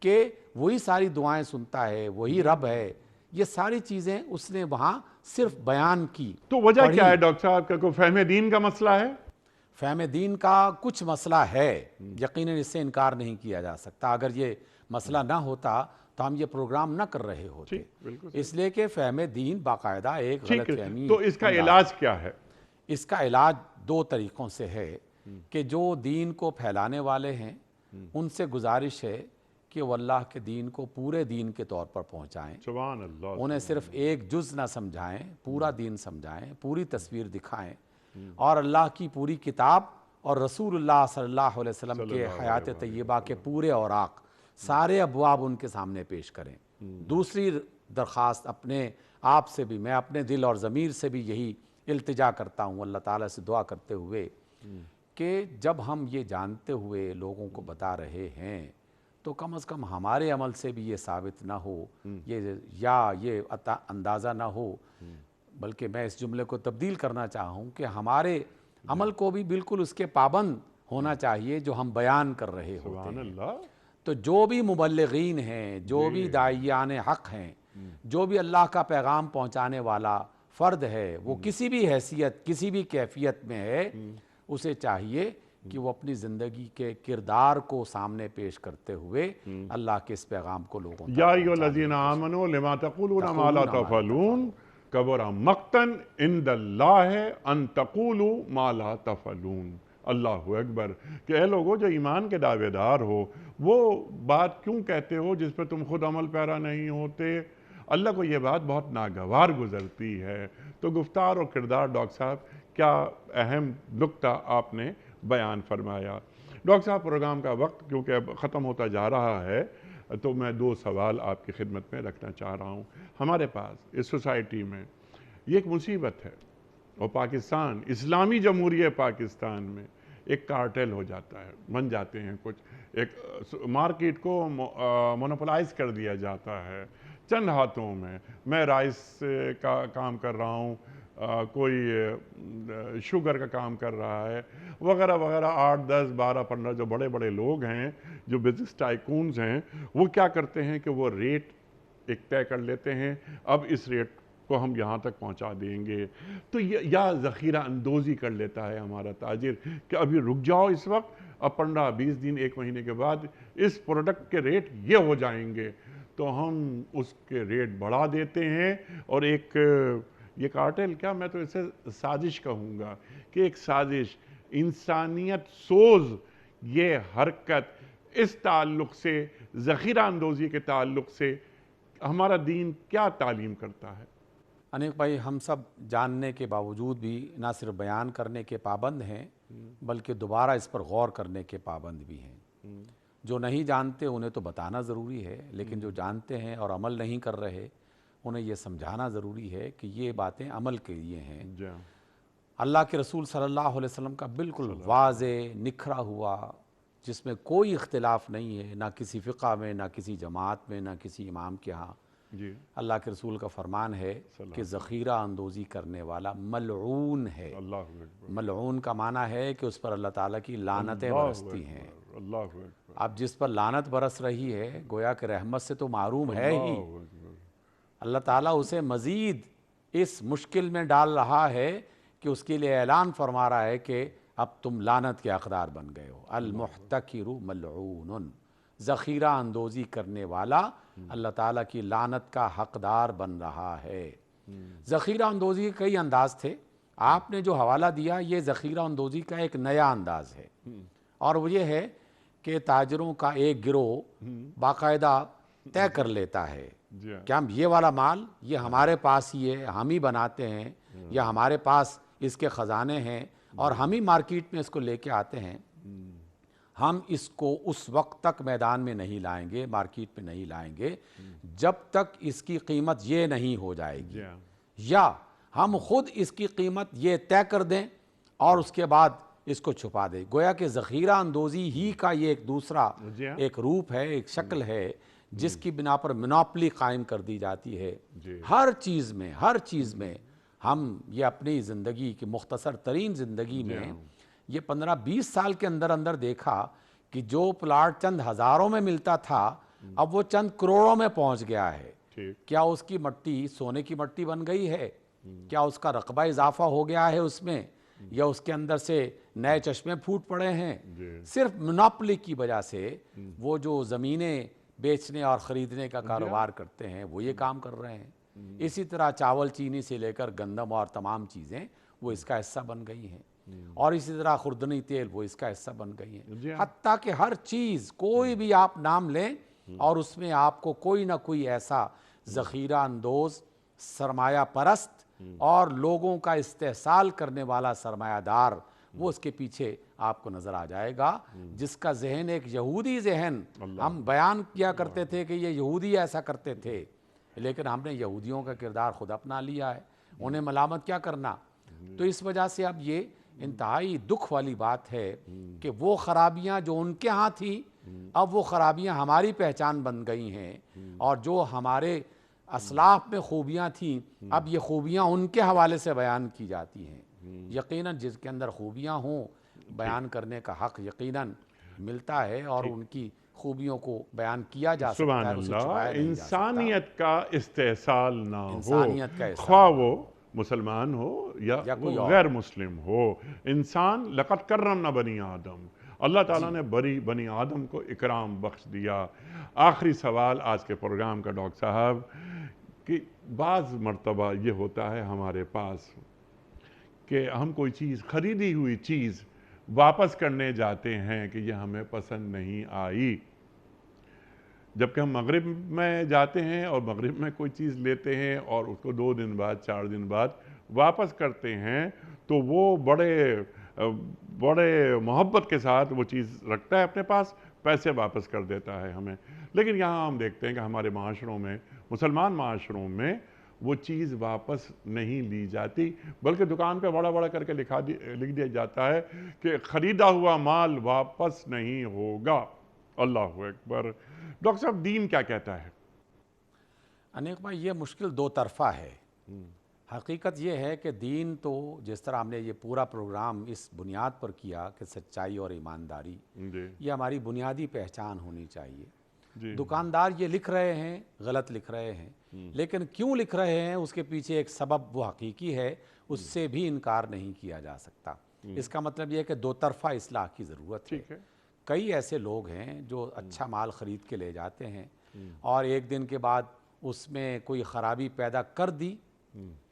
کہ وہی ساری دعائیں سنتا ہے، وہی رب ہے۔ یہ ساری چیزیں اس نے وہاں صرف بیان کی، تو وجہ پڑھی۔ کیا ہے ڈاکٹر صاحب؟ کا کوئی فہم دین کا مسئلہ ہے؟ فہم دین کا کچھ مسئلہ ہے، یقیناً اس سے انکار نہیں کیا جا سکتا۔ اگر یہ مسئلہ نہ ہوتا تو ہم یہ پروگرام نہ کر رہے ہوتے، بالکل اس لیے کہ فہم دین باقاعدہ ایک غلط ٹھیک ہے، فہمی۔ تو اس کا علاج کیا ہے؟ اس کا علاج 2 طریقوں سے ہے کہ جو دین کو پھیلانے والے ہیں ان سے گزارش ہے کہ وہ اللہ کے دین کو پورے دین کے طور پر پہنچائیں، سبحان اللہ، انہیں صرف ایک جز نہ سمجھائیں، پورا دین سمجھائیں، پوری تصویر دکھائیں۔ اور اللہ کی پوری کتاب اور رسول اللہ صلی اللہ علیہ وسلم کے حیات طیبہ کے پورے اوراق سارے ابواب ان کے سامنے پیش کریں۔ دوسری درخواست اپنے آپ سے بھی، میں اپنے دل اور ضمیر سے بھی یہی التجا کرتا ہوں اللہ تعالیٰ سے دعا کرتے ہوئے کہ جب ہم یہ جانتے ہوئے لوگوں کو بتا رہے ہیں تو کم از کم ہمارے عمل سے بھی یہ ثابت نہ ہو، یہ اندازہ نہ ہو، بلکہ میں اس جملے کو تبدیل کرنا چاہوں کہ ہمارے عمل کو بھی بالکل اس کے پابند ہونا چاہیے جو ہم بیان کر رہے ہوتے سبحان ہیں۔ اللہ۔ تو جو بھی مبلغین ہیں، جو بھی داعیان حق ہیں، جو بھی اللہ کا پیغام پہنچانے والا فرد ہے، وہ کسی بھی حیثیت کسی بھی کیفیت میں ہے، اسے چاہیے کہ وہ اپنی زندگی کے کردار کو سامنے پیش کرتے ہوئے اللہ کے اس پیغام کو لوگوں تک یا ایھا الذین آمنوا لما تقولون ما لا تفعلون کبر مقتا عند اللہ ان تقولوا ما لا تفعلون۔ اللہ اکبر، کہ اے لوگو جو ایمان کے دعوے دار ہو، وہ بات کیوں کہتے ہو جس پہ تم خود عمل پیرا نہیں ہوتے؟ اللہ کو یہ بات بہت ناگوار گزرتی ہے۔ تو گفتار اور کردار ڈاکٹر صاحب کیا اہم نکتہ آپ نے بیان فرمایا۔ ڈاکٹر صاحب پروگرام کا وقت کیونکہ اب ختم ہوتا جا رہا ہے تو میں 2 سوال آپ کی خدمت میں رکھنا چاہ رہا ہوں۔ ہمارے پاس اس سوسائٹی میں یہ ایک مصیبت ہے، اور پاکستان، اسلامی جمہوریہ پاکستان میں ایک کارٹل ہو جاتا ہے، بن جاتے ہیں کچھ، ایک مارکیٹ کو مونوپلائز کر دیا جاتا ہے چند ہاتھوں میں۔ میں رائس کا کام کر رہا ہوں، کوئی شوگر کا کام کر رہا ہے، وغیرہ وغیرہ، 8 10 12 15 جو بڑے بڑے لوگ ہیں، جو بزنس ٹائکونز ہیں، وہ کیا کرتے ہیں کہ وہ ریٹ ایک طے کر لیتے ہیں، اب اس ریٹ کو ہم یہاں تک پہنچا دیں گے۔ تو یا ذخیرہ اندوزی کر لیتا ہے ہمارا تاجر کہ ابھی رک جاؤ اس وقت، اب 15 20 دن 1 مہینے کے بعد اس پروڈکٹ کے ریٹ یہ ہو جائیں گے، تو ہم اس کے ریٹ بڑھا دیتے ہیں۔ اور ایک یہ کارٹل، کیا میں تو اسے سازش کہوں گا کہ ایک سازش، انسانیت سوز یہ حرکت، اس تعلق سے، ذخیرہ اندوزی کے تعلق سے ہمارا دین کیا تعلیم کرتا ہے؟ انیق بھائی، ہم سب جاننے کے باوجود بھی نہ صرف بیان کرنے کے پابند ہیں بلکہ دوبارہ اس پر غور کرنے کے پابند بھی ہیں۔ جو نہیں جانتے انہیں تو بتانا ضروری ہے، لیکن جو جانتے ہیں اور عمل نہیں کر رہے انہیں یہ سمجھانا ضروری ہے کہ یہ باتیں عمل کے لیے ہیں۔ اللہ کے رسول صلی اللہ علیہ وسلم کا بالکل واضح نکھرا ہوا، جس میں کوئی اختلاف نہیں ہے، نہ کسی فقہ میں، نہ کسی جماعت میں، نہ کسی امام کے ہاں، اللہ کے رسول کا فرمان ہے کہ ذخیرہ اندوزی کرنے والا ملعون ہے۔ ملعون کا معنی ہے کہ اس پر اللہ تعالیٰ کی لعنتیں برستی ہیں۔ اب جس پر لعنت برس رہی ہے گویا کہ رحمت سے تو محروم ہے ہی، اللہ تعالیٰ اسے مزید اس مشکل میں ڈال رہا ہے کہ اس کے لیے اعلان فرما رہا ہے کہ اب تم لعنت کے حقدار بن گئے ہو۔ المحتکر ملعون، ذخیرہ اندوزی کرنے والا اللہ تعالیٰ کی لعنت کا حقدار بن رہا ہے۔ ذخیرہ اندوزی کے کئی انداز تھے، آپ نے جو حوالہ دیا یہ ذخیرہ اندوزی کا ایک نیا انداز ہے، اور وہ یہ ہے کہ تاجروں کا ایک گروہ باقاعدہ طے کر لیتا ہے کہ ہم یہ والا مال یہ ہمارے پاس ہی ہے، ہم ہی بناتے ہیں، یا ہمارے پاس اس کے خزانے ہیں اور ہم ہی مارکیٹ میں اس کو لے کے آتے ہیں، ہم اس کو اس وقت تک میدان میں نہیں لائیں گے، مارکیٹ میں نہیں لائیں گے جب تک اس کی قیمت یہ نہیں ہو جائے گی، یا ہم خود اس کی قیمت یہ طے کر دیں اور اس کے بعد اس کو چھپا دیں۔ گویا کہ ذخیرہ اندوزی ہی کا یہ ایک دوسرا ایک روپ ہے، ایک شکل ہے جس کی بنا پر منوپلی قائم کر دی جاتی ہے۔ ہر چیز میں ہم یہ اپنی زندگی کی مختصر ترین زندگی میں یہ 15-20 سال کے اندر دیکھا کہ جو پلاٹ چند ہزاروں میں ملتا تھا اب وہ چند کروڑوں میں پہنچ گیا ہے۔ کیا اس کی مٹی سونے کی مٹی بن گئی ہے؟ کیا اس کا رقبہ اضافہ ہو گیا ہے اس میں، یا اس کے اندر سے نئے چشمے پھوٹ پڑے ہیں؟ صرف منوپلی کی وجہ سے وہ جو زمینیں بیچنے اور خریدنے کا کاروبار کرتے ہیں وہ یہ کام کر رہے ہیں۔ اسی طرح چاول چینی سے لے کر گندم اور تمام چیزیں وہ اس کا حصہ بن گئی ہیں، اور اسی طرح خوردنی تیل وہ اس کا حصہ بن گئی ہیں، حتیٰ کہ ہر چیز کوئی بھی آپ نام لیں اور اس میں آپ کو کوئی نہ کوئی ایسا ذخیرہ اندوز، سرمایہ پرست اور لوگوں کا استحصال کرنے والا سرمایہ دار وہ اس کے پیچھے آپ کو نظر آ جائے گا، جس کا ذہن ایک یہودی ذہن، ہم بیان کیا کرتے تھے کہ یہ یہودی ایسا کرتے تھے، لیکن ہم نے یہودیوں کا کردار خود اپنا لیا ہے، انہیں ملامت کیا کرنا۔ تو اس وجہ سے اب یہ انتہائی دکھ والی بات ہے کہ وہ خرابیاں جو ان کے ہاں تھی اب وہ خرابیاں ہماری پہچان بن گئی ہیں، اور جو ہمارے اسلاف میں خوبیاں تھیں اب یہ خوبیاں ان کے حوالے سے بیان کی جاتی ہیں۔ یقیناً جس کے اندر خوبیاں ہوں بیان کرنے کا حق یقیناً ملتا ہے، اور ان کی خوبیوں کو بیان کیا جا سکتا سبحان ہے، اسے اللہ، چھپایا نہیں جا سکتا۔ انسانیت کا استحصال نہ ہو، انسانیت کا احساس خواہ نہ وہ ہو مسلمان ہو یا یا کوئی اور۔ غیر مسلم ہو۔ انسان لقد کرمنا بنی آدم، اللہ تعالیٰ نے بنی آدم کو اکرام بخش دیا۔ آخری سوال آج کے پروگرام کا ڈاکٹر صاحب، کہ بعض مرتبہ یہ ہوتا ہے ہمارے پاس کہ ہم کوئی چیز، خریدی ہوئی چیز واپس کرنے جاتے ہیں کہ یہ ہمیں پسند نہیں آئی، جبکہ ہم مغرب میں جاتے ہیں اور مغرب میں کوئی چیز لیتے ہیں اور اس کو 2 دن بعد 4 دن بعد واپس کرتے ہیں، تو وہ بڑے محبت کے ساتھ وہ چیز رکھتا ہے اپنے پاس، پیسے واپس کر دیتا ہے ہمیں۔ لیکن یہاں ہم دیکھتے ہیں کہ ہمارے معاشروں میں، مسلمان معاشروں میں، وہ چیز واپس نہیں لی جاتی، بلکہ دکان پہ بڑا بڑا کر کے لکھ دیا جاتا ہے کہ خریدا ہوا مال واپس نہیں ہوگا۔ اللہ اکبر۔ ڈاکٹر صاحب، دین کیا کہتا ہے؟ انیق بھائی، یہ مشکل دو طرفہ ہے۔ حقیقت یہ ہے کہ دین تو، جس طرح ہم نے یہ پورا پروگرام اس بنیاد پر کیا کہ سچائی اور ایمانداری جی یہ ہماری بنیادی پہچان ہونی چاہیے۔ جی دکاندار یہ لکھ رہے ہیں، غلط لکھ رہے ہیں، لیکن کیوں لکھ رہے ہیں اس کے پیچھے ایک سبب وہ حقیقی ہے، اس سے بھی انکار نہیں کیا جا سکتا۔ اس کا مطلب یہ ہے کہ دو طرفہ اصلاح کی ضرورت ہے۔ ٹھیک ہے۔ کئی ایسے لوگ ہیں جو اچھا مال خرید کے لے جاتے ہیں اور ایک دن کے بعد اس میں کوئی خرابی پیدا کر دی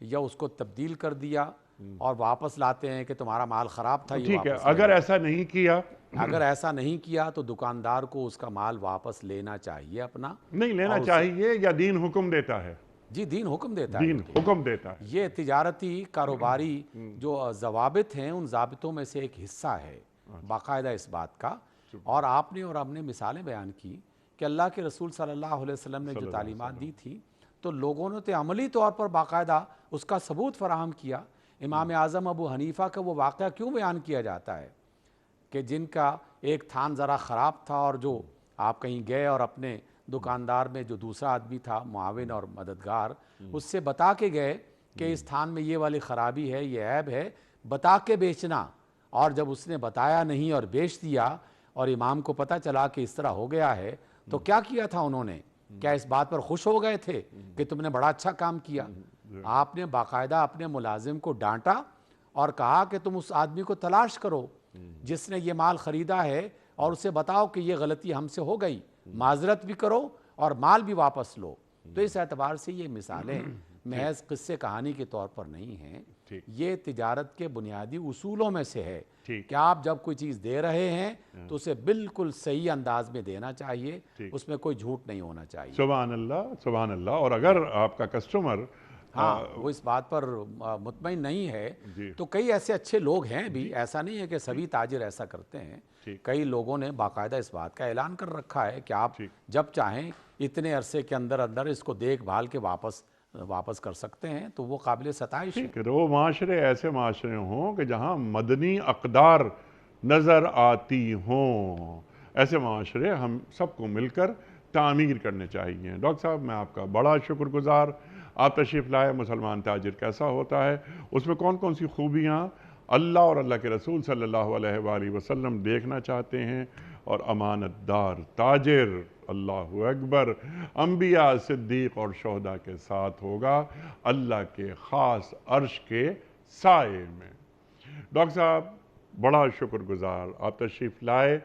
یا اس کو تبدیل کر دیا اور واپس لاتے ہیں کہ تمہارا مال خراب تھا، یہ ٹھیک ہے، واپس لے اگر لو۔ ایسا نہیں کیا، اگر ایسا نہیں کیا تو دکاندار کو اس کا مال واپس لینا چاہیے اپنا۔ نہیں لینا اور اسے، چاہیے یا دین حکم دیتا ہے؟ جی دین حکم دیتا ہے۔ دین حکم دیتا ہے۔ یہ تجارتی کاروباری جو ضوابط ہیں ان ضابطوں میں سے ایک حصہ ہے باقاعدہ اس بات کا۔ اور آپ نے اور ہم نے مثالیں بیان کی کہ اللہ کے رسول صلی اللہ علیہ وسلم نے جو تعلیمات دی تھی تو لوگوں نے تو عملی طور پر باقاعدہ اس کا ثبوت فراہم کیا۔ امام اعظم ابو حنیفہ کا وہ واقعہ کیوں بیان کیا جاتا ہے کہ جن کا ایک تھان ذرا خراب تھا، اور جو آپ کہیں گئے اور اپنے دکاندار میں جو دوسرا آدمی تھا معاون اور مددگار، اس سے بتا کے گئے کہ اس تھان میں یہ والی خرابی ہے، یہ عیب ہے، بتا کے بیچنا۔ اور جب اس نے بتایا نہیں اور بیچ دیا اور امام کو پتہ چلا کہ اس طرح ہو گیا ہے، تو کیا کیا تھا انہوں نے؟ کیا اس بات پر خوش ہو گئے تھے کہ تم نے بڑا اچھا کام کیا؟ آپ نے باقاعدہ اپنے ملازم کو ڈانٹا اور کہا کہ تم اس آدمی کو تلاش کرو جس نے یہ مال خریدا ہے اور اسے بتاؤ کہ یہ غلطی ہم سے ہو گئی، معذرت بھی کرو اور مال بھی واپس لو۔ تو اس اعتبار سے یہ مثالیں محض قصے کہانی کے طور پر نہیں ہیں، یہ تجارت کے بنیادی اصولوں میں سے ہے کہ آپ جب کوئی چیز دے رہے ہیں تو اسے بالکل صحیح انداز میں دینا چاہیے، اس میں کوئی جھوٹ نہیں ہونا چاہیے۔ سبحان اللہ، سبحان اللہ۔ اور اگر آپ کا کسٹمر وہ اس بات پر مطمئن نہیں ہے تو کئی ایسے اچھے لوگ ہیں بھی، ایسا نہیں ہے کہ سبھی تاجر ایسا کرتے ہیں۔ کئی لوگوں نے باقاعدہ اس بات کا اعلان کر رکھا ہے کہ آپ جب چاہیں اتنے عرصے کے اندر اندر اس کو دیکھ بھال کے واپس کر سکتے ہیں، تو وہ قابل ستائش ہے۔ ٹھیک ہے، وہ معاشرے ایسے معاشرے ہوں کہ جہاں مدنی اقدار نظر آتی ہوں، ایسے معاشرے ہم سب کو مل کر تعمیر کرنے چاہیے۔ ڈاکٹر صاحب، میں آپ کا بڑا شکر گزار، آپ تشریف لائے۔ مسلمان تاجر کیسا ہوتا ہے، اس میں کون کون سی خوبیاں اللہ اور اللہ کے رسول صلی اللہ علیہ وآلہ وسلم دیکھنا چاہتے ہیں، اور امانت دار تاجر، اللہ اکبر، انبیاء، صدیق اور شہداء کے ساتھ ہوگا اللہ کے خاص عرش کے سائے میں۔ ڈاکٹر صاحب، بڑا شکر گزار، آپ تشریف لائے۔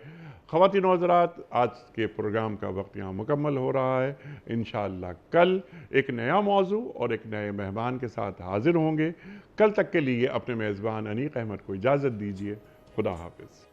خواتین و حضرات، آج کے پروگرام کا وقت یہاں مکمل ہو رہا ہے۔ انشاءاللہ کل ایک نیا موضوع اور ایک نئے مہمان کے ساتھ حاضر ہوں گے۔ کل تک کے لیے اپنے میزبان انیق احمد کو اجازت دیجیے۔ خدا حافظ۔